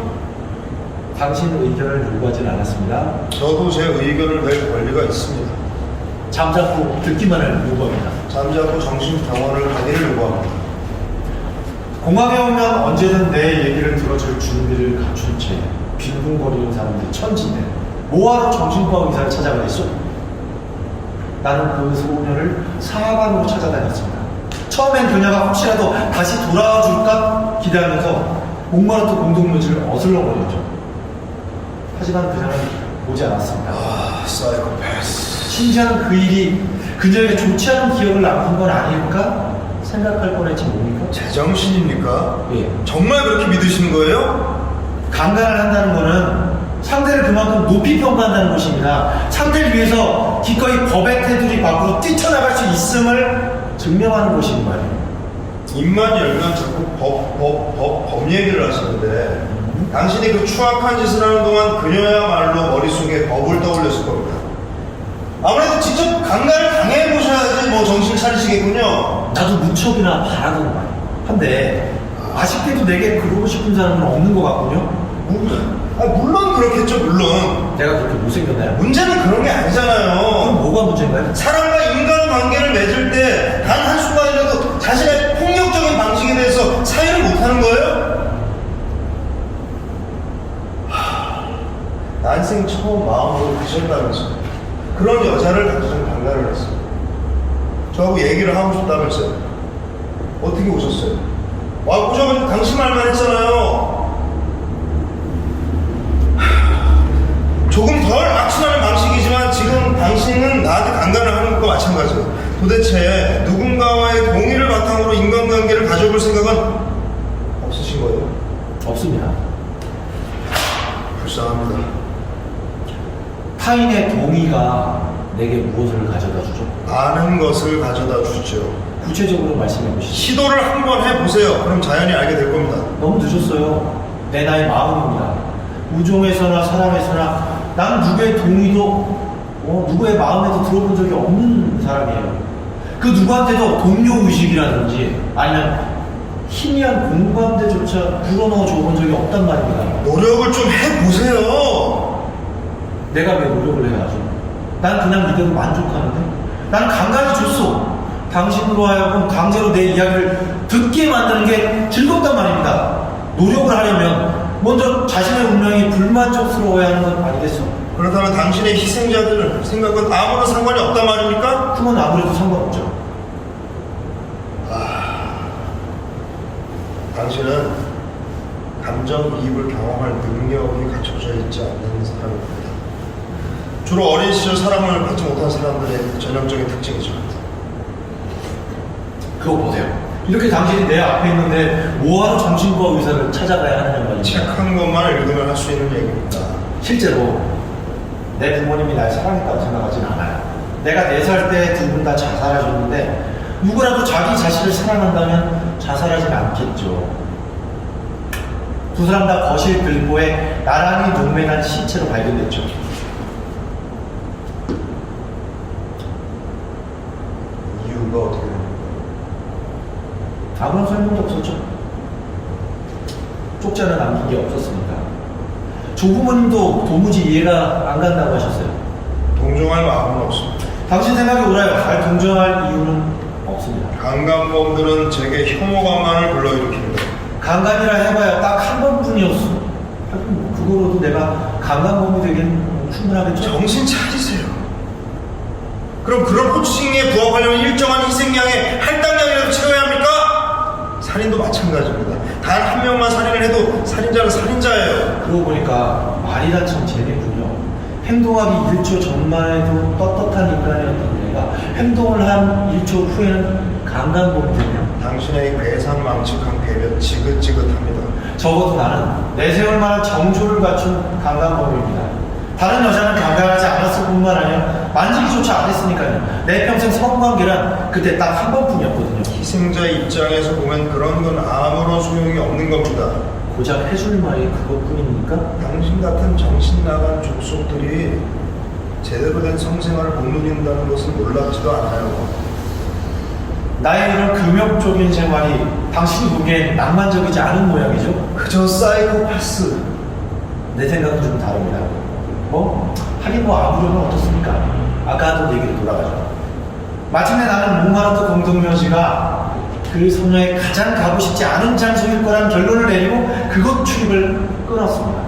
Speaker 4: 당신 의견을 요구하진 않았습니다.
Speaker 3: 저도 제 의견을 낼 권리가 있습니다.
Speaker 4: 잠자코 듣기만을 요구합니다.
Speaker 3: 잠자코 정신병원을 가기를 요구합니다.
Speaker 4: 공항에 오면 언제든 내 얘기를 들어줄 준비를 갖춘 채 빈둥거리는 사람들이 천지인데 뭐하러 정신과 의사를 찾아가겠어? 나는 그 소녀를 사방으로 찾아다녔습니다. 처음엔 그녀가 혹시라도 다시 돌아와 줄까 기대하면서 목마르던 공동묘지를 어슬렁거렸죠. 하지만 그녀는 오지 않았습니다.
Speaker 3: 아, 사이코패스.
Speaker 4: 심지어는 그 일이 그녀에게 좋지 않은 기억을 남긴 건 아닐까 생각할 뻔했지 뭡니까?
Speaker 3: 제정신입니까?
Speaker 4: 예.
Speaker 3: 정말 그렇게 믿으시는 거예요?
Speaker 4: 강간을 한다는 거는 상대를 그만큼 높이 평가한다는 것입니다. 상대를 위해서 기꺼이 법의 테두리 밖으로 뛰쳐나갈 수 있음을 증명하는 것인 말이에요.
Speaker 3: 입만 열면 자꾸 법 얘기를 하시는데 당신이 그 추악한 짓을 하는 동안 그녀야말로 머릿속에 법을 떠올렸을 겁니다. 아무래도 직접 강간을 당해보셔야지 뭐 정신 차리시겠군요.
Speaker 4: 나도 무척이나 바라던 말이에요. 한데 아쉽게도 내게 그러고 싶은 사람은 없는 것 같군요.
Speaker 3: 물론 그렇겠죠, 물론.
Speaker 4: 내가 그렇게 못생겼나요?
Speaker 3: 문제는 그런 게 아니잖아요.
Speaker 4: 그럼 뭐가 문제인가요?
Speaker 3: 사람과 인간관계를 맺을 때 단 한순간이라도 자신의 폭력적인 방식에 대해서 사유를 못하는 거예요? 난생 처음 마음으로 드셨다면서 그런 여자를 가지고 강간을 했어요. 저하고 얘기를 하고 싶다면서요. 어떻게 오셨어요? 와, 오셔가지고 당신 말만 했잖아요. 조금 덜 악순환의 방식이지만 지금 당신은 나한테 강간을 하는 것과 마찬가지예요. 도대체 누군가와의 동의를 바탕으로 인간관계를 가져볼 생각은 없으신 거예요?
Speaker 4: 없습니다.
Speaker 3: 불쌍합니다.
Speaker 4: 타인의 동의가 내게 무엇을 가져다 주죠?
Speaker 3: 아는 것을 가져다 주죠.
Speaker 4: 구체적으로 말씀해 보시죠.
Speaker 3: 시도를 한번 해보세요. 그럼 자연히 알게 될 겁니다.
Speaker 4: 너무 늦었어요. 내 나이 마흔입니다. 우종에서나 사람에서나 난 누구의 동의도 누구의 마음에도 들어본 적이 없는 사람이에요. 그 누구한테도 동료의식이라든지 아니면 희미한 공감대조차 불어넣어 줘본 적이 없단 말입니다.
Speaker 3: 노력을 좀 해보세요.
Speaker 4: 내가 왜 노력을 해야죠? 난 그냥 이대로 만족하는데? 난 강간이 줬어. 당신으로 하여금 강제로 내 이야기를 듣게 만드는 게 즐겁단 말입니다. 노력을 하려면 먼저 자신의 운명이 불만족스러워야 하는 것 아니겠어?
Speaker 3: 그렇다면 당신의 희생자들 생각은 아무런 상관이 없단 말입니까?
Speaker 4: 그건 아무래도 상관없죠.
Speaker 3: 당신은 감정이입을 경험할 능력이 갖춰져 있지 않는 사람입니다. 주로 어린 시절 사랑을 받지 못한 사람들의 전형적인 특징이죠.
Speaker 4: 그거 보세요. 이렇게 당신이 내 앞에 있는데 뭐하러 정신과 의사를 찾아가야 하느냐 말입니다.
Speaker 3: 책 한 권만 읽으면 할 수 있는 얘기입니다.
Speaker 4: 실제로 내 부모님이 날 사랑했다고 생각하진 않아요. 내가 4살 때 두 분 다 자살하셨는데 누구라도 자기 자신을 사랑한다면 자살하진 않겠죠. 두 사람 다 거실 들보에 나란히 농매난 시체로 발견됐죠.
Speaker 3: 이유가 어떻게 됩니까?
Speaker 4: 아무런 설명도 없었죠. 쪽자는 남긴 게 없었습니다. 조부모님도 도무지 이해가 안 간다고 하셨어요.
Speaker 3: 동정할 마음은 없습니다.
Speaker 4: 당신 생각이 옳아요. 잘 동정할 이유는 없습니다.
Speaker 3: 강간범들은 제게 혐오감만을 불러일으킵니다.
Speaker 4: 강간이라 해봐야 딱 한 번뿐이었어. 하긴 뭐 그거로도 내가 강간범이 되긴 충분하겠죠.
Speaker 3: 정신 차리세요. 그럼 그런 호칭에 부합하려면 일정한 희생양의 할당량이라도 치러야 합니까? 살인도 마찬가지입니다. 단 한 명만 살인을 해도 살인자는 살인자예요.
Speaker 4: 그러고 보니까 말이란 참 재미군요. 행동하기 1초 전만 해도 떳떳한 인간이었던 내가 행동을 한 1초 후에는 강간범이 되네요.
Speaker 3: 당신의 괴상망측한 배려 지긋지긋합니다.
Speaker 4: 적어도 나는 내세울 만한 정조를 갖춘 강간범입니다. 다른 여자는 강간하지 않았을 뿐만 아니라 만지기조차 안 했으니까요. 내 평생 성관계란 그때 딱 한 번뿐이었거든요.
Speaker 3: 희생자 입장에서 보면 그런 건 아무런 소용이 없는 겁니다.
Speaker 4: 고작 해줄 말이 그것뿐입니까?
Speaker 3: 당신 같은 정신 나간 족속들이 제대로 된 성생활을 못 누린다는 것은 놀랍지도 않아요.
Speaker 4: 나의 이런 금욕적인 생활이 당신이 보기엔 낭만적이지 않은 모양이죠?
Speaker 3: 그저 사이코패스.
Speaker 4: 내 생각은 좀 다릅니다. 하긴 아무려면 어떻습니까? 아까 하던 얘기로 돌아가죠. 마침내 나는 몽하르트 공동묘지가 그 소녀의 가장 가고 싶지 않은 장소일 거란 결론을 내리고 그곳 출입을 끊었습니다.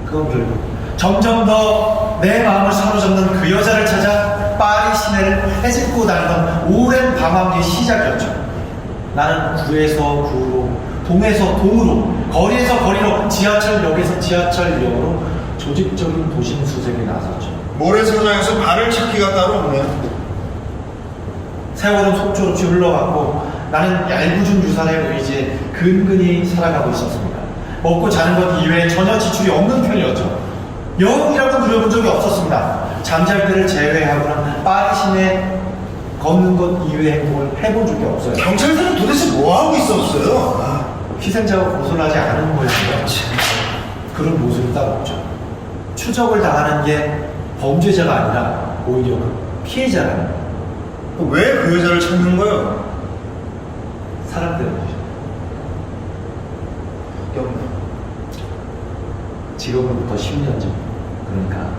Speaker 4: 그건 결국 점점 더 내 마음을 사로잡는 그 여자를 찾아 파리 시내를 헤집고 다니던 오랜 방황의 시작이었죠. 나는 구에서 구로, 동에서 동으로, 거리에서 거리로, 지하철역에서 지하철역으로 조직적인 도심 수색에 나섰죠.
Speaker 3: 모래사장에서 발을 찾기가 따로 없네요.
Speaker 4: 세월은 속절없이 흘러갔고 나는 얄궂은 유산의 의지에 근근히 살아가고 있었습니다. 먹고 자는 것 이외에 전혀 지출이 없는 편이었죠. 영이라고 그려본 적이 없었습니다. 잠잘 때를 제외하고는 파리 시내 걷는 것 이외의 행동을 해본 적이 없어요.
Speaker 3: 경찰들은 도대체 뭐 하고 있었어요? 아,
Speaker 4: 희생자가 고소하지 않은 모양이에요. 그런 모습이 따로 없죠. 추적을 당하는 게 범죄자가 아니라 오히려 그 피해자라는
Speaker 3: 왜 그 여자를 찾는 거예요?
Speaker 4: 사람 때문이죠.
Speaker 3: 없네.
Speaker 4: 지금으로부터 10년 전, 그러니까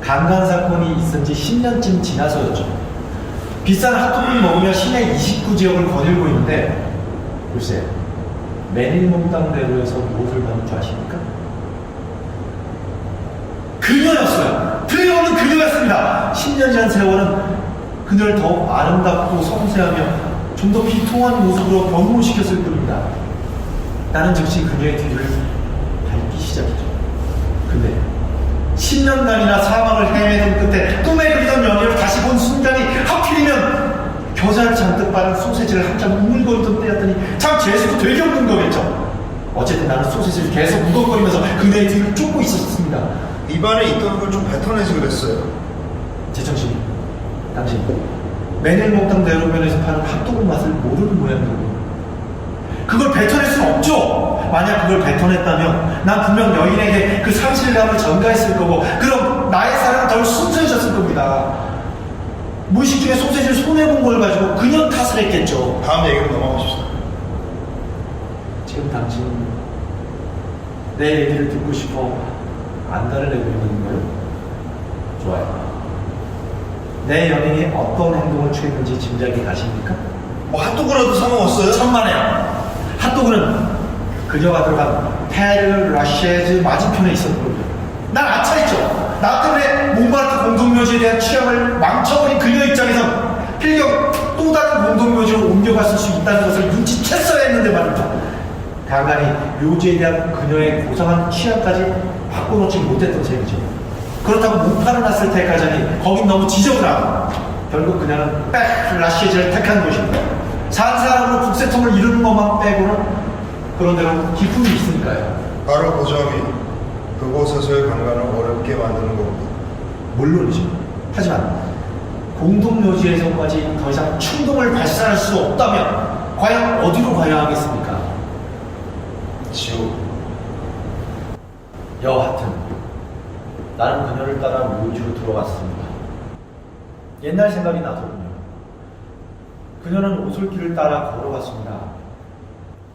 Speaker 4: 강간 사건이 있은 지 10년쯤 지나서였죠. 비싼 핫도그를 먹으며 시내 29지역을 거닐고 있는데 글쎄 매닐몽땅대로에서 무엇을 받는 줄 아십니까? 그녀였어요. 틀림없는 그녀였습니다. 10년 지난 세월은 그녀를 더욱 아름답고 섬세하며 좀 더 비통한 모습으로 변모시켰을 뿐입니다. 나는 즉시 그녀의 뒤를 밟기 시작했죠. 근데 10년간이나 사망을 헤매는 끝에 꿈에 그리던 연애를 다시 본 순간이 하필이면 겨자를 잔뜩 바른 소세지를 한 장 우물거리던 때였더니 참 재수도 되게 없는 거겠죠. 어쨌든 나는 소세지를 계속 무덕거리면서 그녀의 뒤를 쫓고 있었습니다.
Speaker 3: 입안에 있던 걸 좀 뱉어내지 그랬어요.
Speaker 4: 제정신, 당신 매닐몽땅 대로변에서 파는 핫도그 맛을 모르는 모양이고 그걸 뱉어낼 수는 없죠. 만약 그걸 뱉어냈다면 난 분명 여인에게 그 상실감을 전가했을 거고 그럼 나의 사랑은 덜 순수해졌을 겁니다. 무의식 중에 소세지를 손해본 걸 가지고 그녀 탓을 했겠죠.
Speaker 3: 다음 얘기로 넘어가십시다.
Speaker 4: 지금 당신 내 얘기를 듣고 싶어 안달을 내고 있는 거예요? 좋아요. 내 연인이 어떤 행동을 취했는지 짐작이 가십니까?
Speaker 3: 뭐 핫도그라도 사 먹었어요?
Speaker 4: 천만에요. 핫도그는 그녀가 들어간 페르 라쉐즈 맞은편에 있었던 겁니다. 난 아차했죠. 나 때문에 몽마르트 공동묘지에 대한 취향을 망쳐버린 그녀 입장에선 필경 또 다른 공동묘지로 옮겨갔을 수 있다는 것을 눈치챘어야 했는데 말입니다. 간간히 묘지에 대한 그녀의 고상한 취향까지 바꿔놓지 못했던 셈이죠. 그렇다고 목판을 놨을 때까지는 거긴 너무 지저분하고 결국 그녀는 페르 라쉐즈를 택한 것입니다. 산 사람으로 국세통을 이루는 것만 빼고는 그런 대로 기품이 있으니까요.
Speaker 3: 바로 그 점이 그곳에서의 관광을 어렵게 만드는 겁니다.
Speaker 4: 물론이죠. 하지만 공동묘지에서까지 더 이상 충동을 발산할 수 없다면 과연 어디로 가야 하겠습니까?
Speaker 3: 지옥.
Speaker 4: 여하튼 나는 그녀를 따라 묘지로 들어갔습니다. 옛날 생각이 나더군요. 그녀는 오솔길을 따라 걸어갔습니다.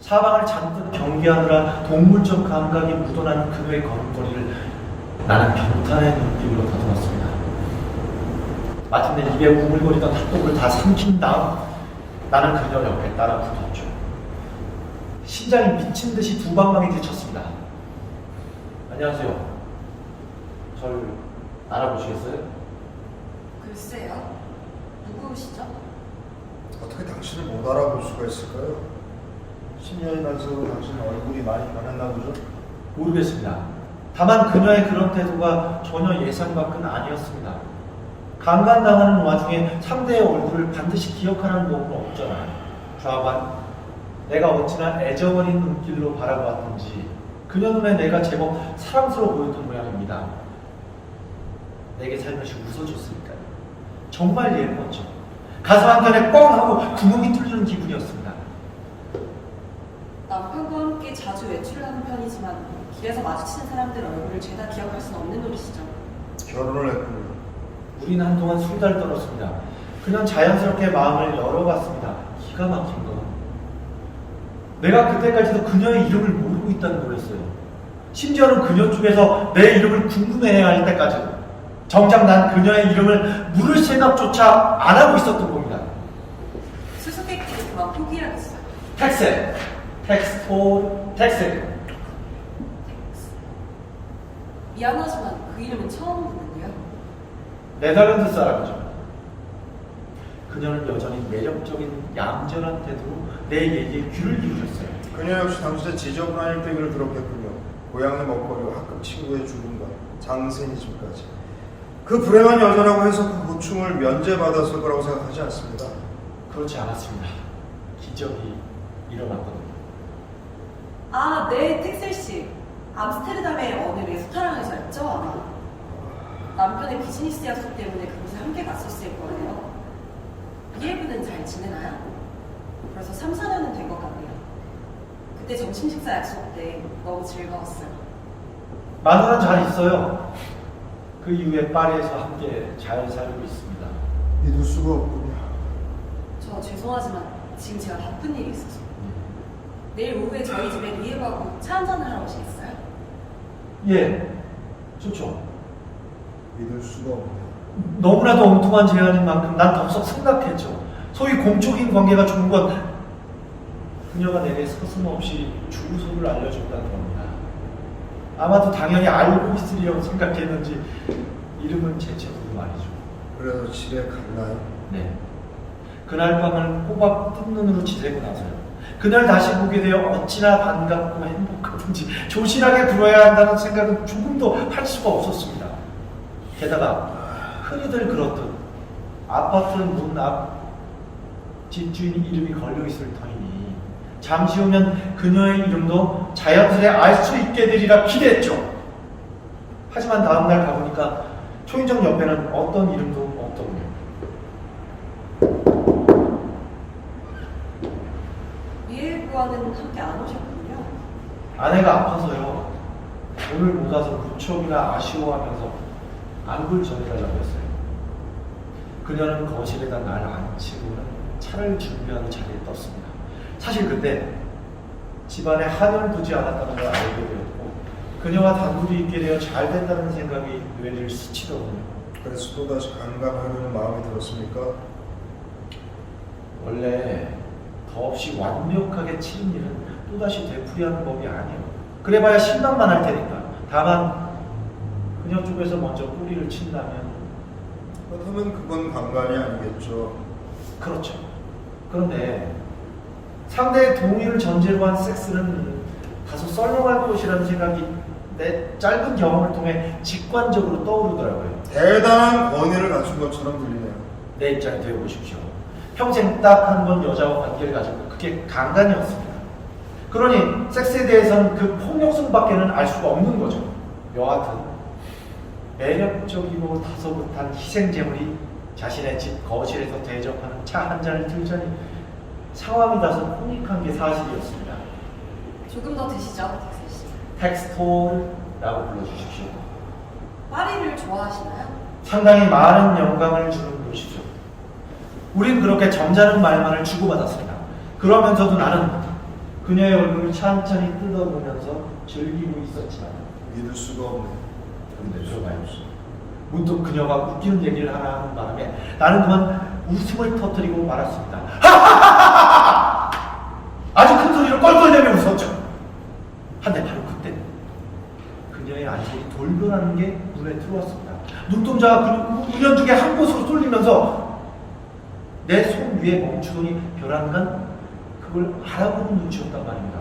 Speaker 4: 사방을 잔뜩 경계하느라 동물적 감각이 묻어나는 그녀의 걸음걸이를 나는 경탄의 눈길로 다듬었습니다. 마침내 입에 우물거리던 핫도그를 다 삼킨 다음 나는 그녀 옆에 따라 붙었죠. 심장이 미친 듯이 두 방망이 들쳤습니다. 안녕하세요. 절 알아보시겠어요?
Speaker 5: 글쎄요. 누구시죠?
Speaker 3: 어떻게 당신을 못 알아볼 수가 있을까요? 10년이나 세월 당신 얼굴이 많이 변했나 보죠?
Speaker 4: 모르겠습니다. 다만 그녀의 그런 태도가 전혀 예상 밖은 아니었습니다. 강간당하는 와중에 상대의 얼굴을 반드시 기억하는 법은 없잖아요. 좌관, 내가 어찌나 애정어린 눈길로 바라보았던지 그녀 눈에 내가 제법 사랑스러워 보였던 모양입니다. 내게 살며시 웃어줬으니까요. 정말 예뻤죠. 가슴 한켠에 뻥 하고 구멍이 뚫리는 기분이었습니다.
Speaker 5: 남편과 함께 자주 외출을 하는 편이지만 길에서 마주치는 사람들 얼굴을 죄다 기억할 수는 없는 노릇이죠.
Speaker 3: 결혼을 했군요.
Speaker 4: 우린 한동안 술달 떨었습니다. 그냥 자연스럽게 마음을 열어봤습니다. 기가 막힌 건 내가 그때까지도 그녀의 이름을 모르고 있다는 거였어요. 심지어는 그녀 쪽에서 내 이름을 궁금해해야 할 때까지 정작 난 그녀의 이름을 물을 생각조차 안 하고 있었던 겁니다.
Speaker 5: 수수께끼를 그만 포기하겠어요.
Speaker 4: 텍세, 텍세.
Speaker 5: 미안하지만 그 이름은 처음 듣는데요.
Speaker 4: 네덜란드 사람이죠. 그녀는 여전히 매력적인 얌전한 태도로 내 얘기에 귀를 기울였어요.
Speaker 3: 그녀 역시 당신의 지저분한 일대기를 들었겠군요. 고향의 먹거리와 학급 친구의 죽음과 장생이 집까지. 그 불행한 여자라고 해서 그 고충을 면제받았을 거라고 생각하지 않습니다.
Speaker 4: 그렇지 않았습니다. 기적이 일어났거든요.
Speaker 5: 아, 네, 텍셀 씨. 암스테르담의 어느 레스토랑에서였죠, 아마. 남편의 비즈니스 약속 때문에 그곳에 함께 갔었을 거예요. 이해부는 잘 지내나요? 벌써 3, 4년은 된 것 같네요. 그때 점심 식사 약속 때 너무 즐거웠어요.
Speaker 4: 마누라는 잘 있어요. 그 이후에 파리에서 함께 잘 살고 있습니다.
Speaker 3: 믿을 수가 없군요.
Speaker 5: 저 죄송하지만 지금 제가 바쁜 일이 있어서. 내일 오후에 저희 집에 리에브하고 차 한잔을 하러 오시겠어요?
Speaker 4: 예, 좋죠.
Speaker 3: 믿을 수가 없네요.
Speaker 4: 너무나도 엉뚱한 제안인 만큼 난 덥석 생각했죠. 소위 공적인 관계가 좋은 건 그녀가 내게 서슴없이 주소를 알려줬다는 겁니다. 아마도 당연히 알고 있으리라고 생각했는지 이름은 제쳐두고 말이죠.
Speaker 3: 그래서 집에 갔나요?
Speaker 4: 네. 그날 밤을 꼬박 뜬 눈으로 지새고 나서요. 그날 다시 보게 되어 어찌나 반갑고 행복하든지 조신하게 굴어야 한다는 생각은 조금도 할 수가 없었습니다. 게다가 흔히들 그렇듯 아파트 문 앞 집주인 이름이 걸려있을 터이니 잠시 후면 그녀의 이름도 자연스레 알 수 있게 되리라 기대했죠. 하지만 다음날 가보니까 초인종 옆에는 어떤 이름도 없더군요.
Speaker 5: 리에브와는 함께 안 오셨군요.
Speaker 4: 아내가 아파서요. 오늘 못 와서 무척이나 아쉬워하면서 안부를 전해달라고 했어요. 그녀는 거실에다 날 앉히고는 차를 준비하는 자리에 떴습니다. 사실 그때 집안에 한을 두지 않았다는 걸 알게 되었고 그녀와 단둘이 있게 되어 잘 된다는 생각이 뇌를 스치더군요.
Speaker 3: 그래서 또다시 강간하려는 마음이 들었습니까?
Speaker 4: 원래 더없이 완벽하게 치른 일은 또다시 되풀이하는 법이 아니에요. 그래봐야 실망만 할 테니까. 다만 그녀 쪽에서 먼저 뿌리를 친다면
Speaker 3: 그렇다면 그건 강간이 아니겠죠.
Speaker 4: 그렇죠. 그런데 상대의 동의를 전제로 한 섹스는 다소 썰렁할 것이라는 생각이 내 짧은 경험을 통해 직관적으로 떠오르더라고요.
Speaker 3: 대단한 권위를 갖춘 것처럼 들리네요.
Speaker 4: 내 입장이 되어보십시오. 평생 딱 한 번 여자와 관계를 가지고 그게 강간이었습니다. 그러니 섹스에 대해서는 그 폭력성밖에는 알 수가 없는 거죠. 여하튼 매력적이고 다소곳한 희생제물이 자신의 집 거실에서 대접하는 차 한 잔을 들자니 상황이 다소 코믹한 게 사실이었습니다.
Speaker 5: 조금 더 드시죠, 텍셀 씨.
Speaker 4: 텍스토라고 불러주십시오.
Speaker 5: 파리를 좋아하시나요?
Speaker 4: 상당히 많은 영광을 주는 곳이죠. 우린 그렇게 점잖은 말만을 주고받았습니다. 그러면서도 나는 그녀의 얼굴을 천천히 뜯어보면서 즐기고 있었지만
Speaker 3: 믿을 수가 없네요.
Speaker 4: 그런데 들어봐요. 문득 그녀가 웃기는 얘기를 하나 하는 바람에 나는 그만 웃음을 터뜨리고 말았습니다. 하하하하하! 아주 큰 소리로 껄껄대며 웃었죠. 한데 바로 그때 그녀의 안색이 돌변하는 게 눈에 들어왔습니다. 눈동자가 은연중에 한 곳으로 쏠리면서 내 손 위에 멈추더니 벼랑간 그걸 알아보는 눈치였단 말입니다.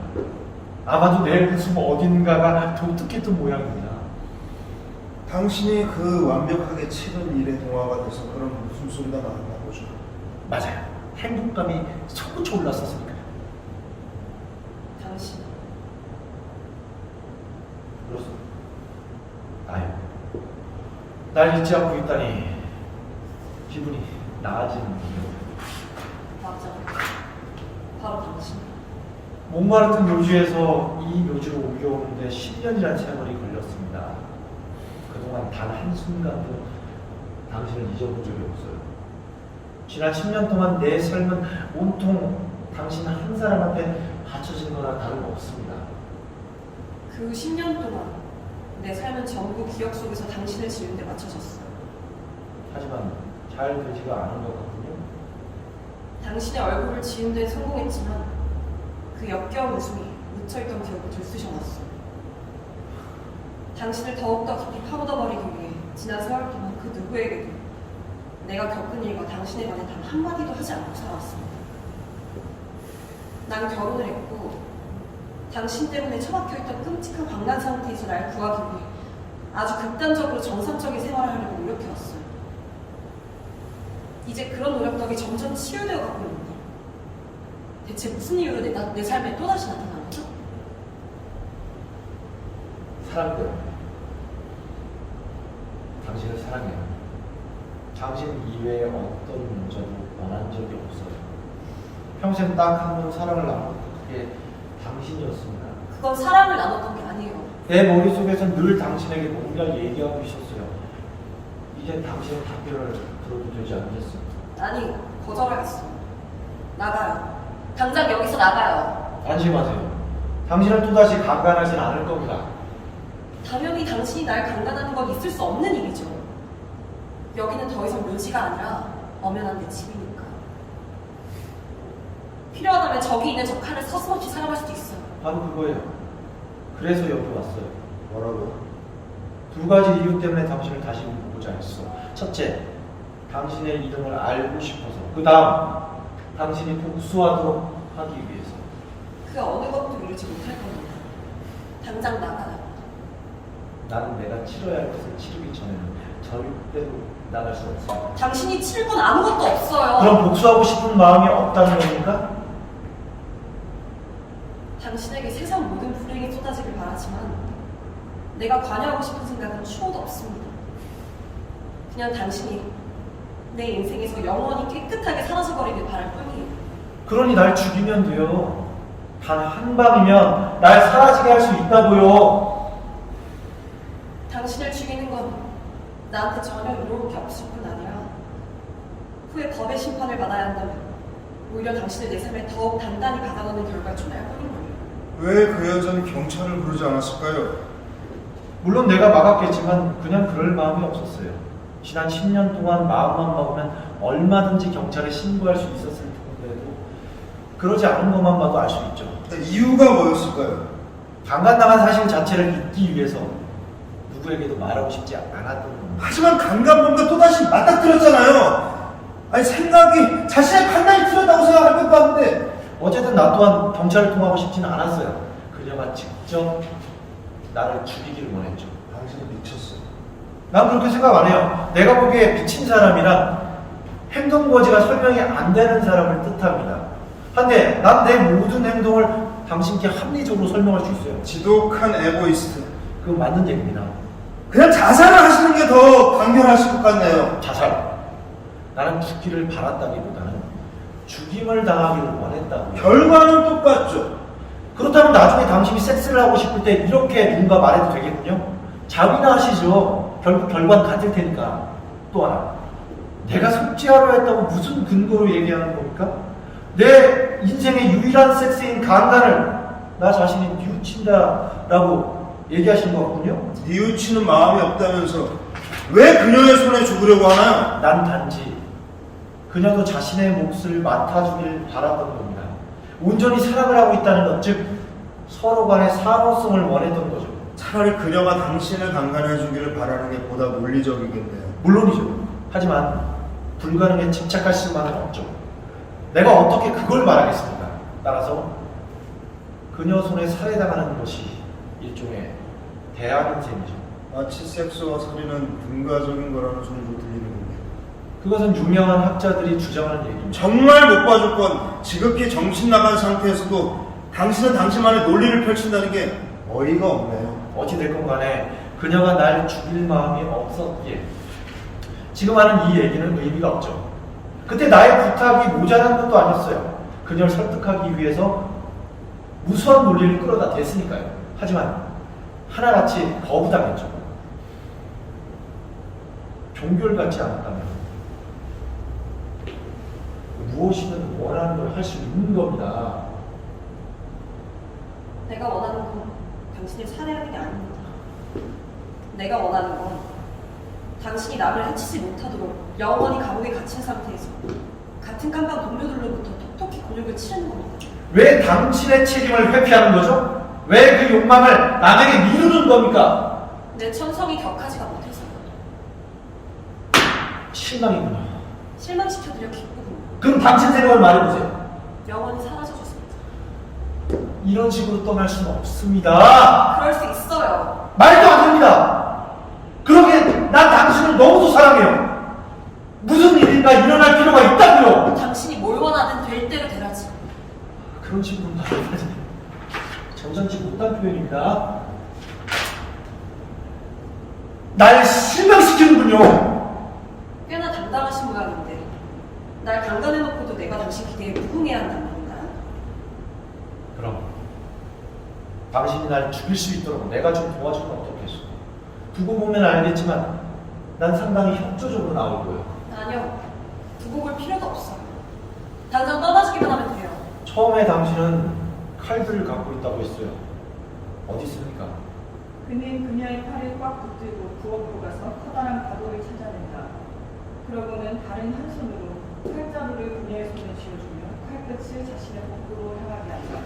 Speaker 4: 아마도 내 웃음 어딘가가 독특했던 모양입니다.
Speaker 3: 당신이 그 완벽하게 치른 일에 동화가 돼서 그런 웃음소리가 나왔나 보죠.
Speaker 4: 맞아요. 행복감이 솟구쳐 올랐었으니까요.
Speaker 5: 당신.
Speaker 4: 그렇습니다. 나요. 날 잊지 않고 있다니 기분이 나아지는 중이에요.
Speaker 5: 맞아. 바로 당신.
Speaker 4: 목마르던 묘지에서 이 묘지로 옮겨오는데 10년이라는 세월이 걸렸습니다. 그동안 단 한순간도 당신을 잊어본 적이 없어요. 지난 10년 동안 내 삶은 온통 당신 한 사람한테 바쳐진 거나 다름없습니다.
Speaker 5: 그 10년 동안 내 삶은 전부 기억 속에서 당신을 지는 데 맞춰졌어.
Speaker 4: 하지만 잘 되지가 않은 것 같군요.
Speaker 5: 당신의 얼굴을 지은 데 성공했지만 그 역겨운 웃음이 묻혀있던 기억을 들쑤셔놨어. 당신을 더욱더 깊이 파묻어버리기 위해 지난 세월 동안 그 누구에게도 내가 겪은 일과 당신에 관해 단 한마디도 하지 않고 살아왔습니다. 난 결혼을 했고 당신 때문에 처박혀있던 끔찍한 광란 상태에서 날 구하기 위해 아주 극단적으로 정상적인 생활을 하려고 노력해왔어요. 이제 그런 노력 덕이 점점 치유되어 가고 있는 걸. 대체 무슨 이유로 내 삶에 또다시 나타난 거죠?
Speaker 4: 사랑 때문에. 당신을 사랑해요. 당신 이외에 어떤 여자도 원한 적이 없어요. 평생 딱 한 번 사랑을 나눴던 그게 당신이었습니다.
Speaker 5: 그건 사랑을 나눴던 게 아니에요.
Speaker 4: 내 머릿속에선 늘 당신에게 뭔가 얘기하고 있었어요. 이젠 당신의 답변을 들어도 되지 않겠어요?
Speaker 5: 아니, 거절하겠어. 나가요. 당장 여기서 나가요.
Speaker 4: 안심하세요. 당신을 또다시 강간하진 않을 겁니다.
Speaker 5: 당연히 당신이 날 강간하는 건 있을 수 없는 일이죠. 여기는 더 이상 묘지가 아니라 엄연한 내 집이니까. 필요하다면 저기 있는 저 칼을 서슴없이 사용할 수도 있어요.
Speaker 4: 바로 그거예요. 그래서 여기 왔어요.
Speaker 3: 뭐라고?
Speaker 4: 두 가지 이유 때문에 당신을 다시 보고자 했어. 첫째, 당신의 이름을 알고 싶어서. 그 다음, 당신이 복수하도록 하기 위해서.
Speaker 5: 그 어느 것도 이루지 못할 겁니다. 당장 나가요.
Speaker 4: 나는 내가 치러야 할 것을 치르기 전에는 절대로 나갈 수 없어.
Speaker 5: 당신이 치를 건 아무것도 없어요.
Speaker 4: 그럼 복수하고 싶은 마음이 없다는 겁니까?
Speaker 5: 당신에게 세상 모든 불행이 쏟아지길 바라지만 내가 관여하고 싶은 생각은 추호도 없습니다. 그냥 당신이 내 인생에서 영원히 깨끗하게 사라져버리길 바랄 뿐이에요.
Speaker 4: 그러니 날 죽이면 돼요. 단 한 방이면 날 사라지게 할 수 있다고요.
Speaker 5: 당신을 죽이는 건 나한테 전혀 이로울 게 없을 뿐 아니라 후에 법의 심판을 받아야 한다면 오히려 당신을 내 삶에 더욱 단단히 박아넣는 결과를 초래할 뿐인 거예요.
Speaker 3: 왜 그 여자는 경찰을 부르지 않았을까요?
Speaker 4: 물론 내가 막았겠지만 그냥 그럴 마음이 없었어요. 지난 10년 동안 마음만 먹으면 얼마든지 경찰에 신고할 수 있었을 텐데도 그러지 않은 것만 봐도 알 수 있죠.
Speaker 3: 이유가 뭐였을까요?
Speaker 4: 강간당한 사실 자체를 잊기 위해서 누구에게도 말하고 싶지 않았던 겁니다.
Speaker 3: 하지만 강간범과 또다시 맞닥뜨렸잖아요. 아니 생각이 자신의 판단이 틀렸다고 생각할 것도 한데
Speaker 4: 어쨌든 나 또한 경찰을 통하고 싶지는 않았어요. 그녀가 직접 나를 죽이기를 원했죠.
Speaker 3: 당신이 미쳤어.
Speaker 4: 난 그렇게 생각 안 해요. 내가 보기에 미친 사람이란 행동거지가 설명이 안 되는 사람을 뜻합니다. 한데 난 내 모든 행동을 당신께 합리적으로 설명할 수 있어요.
Speaker 3: 지독한 에고이스트.
Speaker 4: 그건 맞는 얘기입니다.
Speaker 3: 그냥 자살을 하시는 게 더 강렬하실 것 같네요.
Speaker 4: 자살. 나는 죽기를 바랐다기보다는 죽임을 당하기를 원했다고요.
Speaker 3: 결과는 똑같죠.
Speaker 4: 그렇다면 나중에 당신이 섹스를 하고 싶을 때 이렇게 누군가 말해도 되겠군요. 자위나 하시죠. 결국 결과는 같을 테니까. 또 하나. 내가 속죄하려 했다고 무슨 근거로 얘기하는 겁니까? 내 인생의 유일한 섹스인 강간을 나 자신이 뉘우친다라고 얘기하시는 거군요.
Speaker 3: 뉘우치는 마음이 없다면서 왜 그녀의 손에 죽으려고 하나요?
Speaker 4: 난 단지 그녀도 자신의 몫을 맡아주길 바랐던 겁니다. 온전히 사랑을 하고 있다는 것, 즉 서로 간의 상호성을 원했던 거죠.
Speaker 3: 차라리 그녀가 당신을 강간해주기를 바라는 게 보다 논리적이겠네요.
Speaker 4: 물론이죠. 하지만 불가능에 집착할 수만은 없죠. 내가 어떻게 그걸 말하겠습니까? 따라서 그녀 손에 살해당하는 것이 일종의 대학인생이죠.
Speaker 3: 마치 섹스와 살인은 분가적인 거라는 소리도 들리는군요.
Speaker 4: 그것은 유명한 학자들이 주장하는 얘기입니다.
Speaker 3: 정말 못 봐줄 건 지극히 정신 나간 상태에서도 당신은 당신만의 논리를 펼친다는 게 어이가 없네요.
Speaker 4: 어찌됐건 간에 그녀가 날 죽일 마음이 없었기에 지금 하는 이 얘기는 의미가 없죠. 그때 나의 부탁이 모자란 것도 아니었어요. 그녀를 설득하기 위해서 무수한 논리를 끌어다 댔으니까요. 하지만 하나같이 거부당했죠. 종결 같지 않았다면 무엇이든 원하는 걸 할 수 있는 겁니다.
Speaker 5: 내가 원하는 건 당신을 살해하는 게 아닙니다. 내가 원하는 건 당신이 남을 해치지 못하도록 영원히 감옥에 갇힌 상태에서 같은 깜방 동료들로부터 톡톡히 곤욕을 치르는 겁니다.
Speaker 4: 왜 당신의 책임을 회피하는 거죠? 왜 그 욕망을 남에게 미루는 겁니까?
Speaker 5: 내 천성이 격하지가 못해서요.
Speaker 4: 실망이군요.
Speaker 5: 실망시켜드려 기쁘군요.
Speaker 4: 그럼 당신 생각을 말해보세요.
Speaker 5: 영원히 사라져줬습니다.
Speaker 4: 이런 식으로 떠날 수는 없습니다.
Speaker 5: 그럴 수 있어요.
Speaker 4: 말도 안 됩니다. 그러기엔 난 당신을 너무도 사랑해요. 무슨 일인가 일어날 필요가 있다고요.
Speaker 5: 당신이 뭘 원하든 될 대로 되라지.
Speaker 4: 그런 식으로 말하다니 점잖지 못한 표현입니다. 날 실망시키는군요.
Speaker 5: 꽤나 당당하신 모양인데 날 강간해놓고도 내가 당신 기대에 무응해야 한다는 건가요?
Speaker 4: 그럼 당신이 날 죽일 수 있도록 내가 좀 도와주면 어떻겠어? 두고 보면 알겠지만 난 상당히 협조적으로 나올 거예요.
Speaker 5: 아니요. 두고 볼 필요도 없어요. 당장 떠나주기만 하면 돼요.
Speaker 4: 처음에 당신은 칼들을 갖고 있다고 했어요. 어디 있습니까?
Speaker 1: 그는 그녀의 팔을 꽉 붙들고 부엌으로 가서 커다란 가도를 찾아낸다. 그러고는 다른 한 손으로 칼자루를 그녀의 손에 쥐어주며 칼끝을 자신의 복부로 향하게 한다.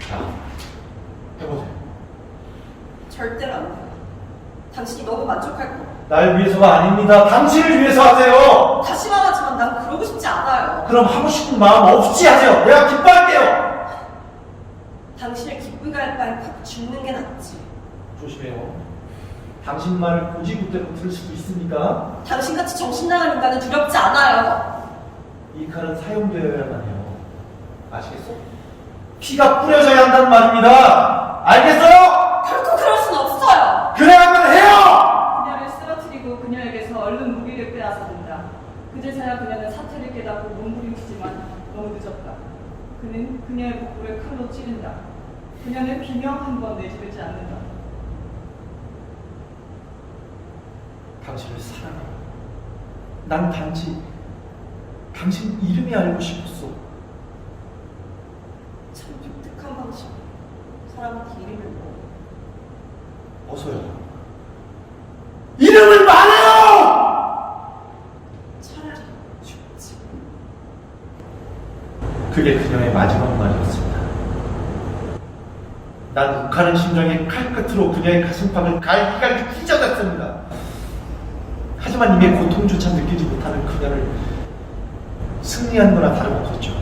Speaker 4: 자, 해보세요.
Speaker 5: 절대로 안 돼요. 당신이 너무 만족할 거예요.
Speaker 4: 날 위해서가 아닙니다. 당신을 위해서 하세요.
Speaker 5: 다시 말하지만 난 그러고 싶지 않아요.
Speaker 4: 그럼 하고 싶은 마음 없이 하세요. 내가 기뻐할게요.
Speaker 5: 당신을 기쁘게 할 바엔 팍 죽는 게 낫지.
Speaker 4: 조심해요. 당신 말을 고지고대로 들을 수도 있으니까
Speaker 5: 당신같이 정신 나간 인간은 두렵지 않아요.
Speaker 4: 이 칼은 사용되어야만 해요. 아시겠어? 피가 뿌려져야 한다는 말입니다. 알겠어요?
Speaker 5: 결코 그럴 순 없어요.
Speaker 4: 그래야만 해요!
Speaker 1: 그녀를 쓰러뜨리고 그녀에게서 얼른 무기를 빼앗아든다. 그제서야 그녀는 사태를 깨닫고 몸부림치지만 너무 늦었다. 그는 그녀의 복부를 칼로 찌른다. 그녀는 비명 한 번 내지르지 않는다.
Speaker 4: 당신을 사랑해. 난 단지 당신 이름이 알고 싶었어.
Speaker 5: 참 독특한 방식. 사람한테 이름을 뭐.
Speaker 4: 어서요. 이름을 말해요!
Speaker 5: 차라리 죽지.
Speaker 4: 그게 그녀의 마지막 말이었습니다. 난 욱하는 심장에 칼끝으로 그녀의 가슴팍을 갈기갈기 찢어졌습니다. 하지만 이미 고통조차 느끼지 못하는 그녀를 승리한 거나 다름없었죠.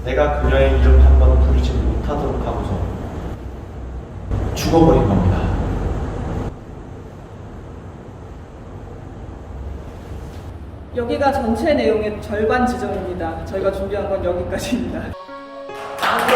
Speaker 4: 내가 그녀의 이름 한 번 부르지 못하도록 하고서 죽어버린 겁니다.
Speaker 1: 여기가 전체 내용의 절반 지점입니다. 저희가 준비한 건 여기까지입니다.
Speaker 4: 아,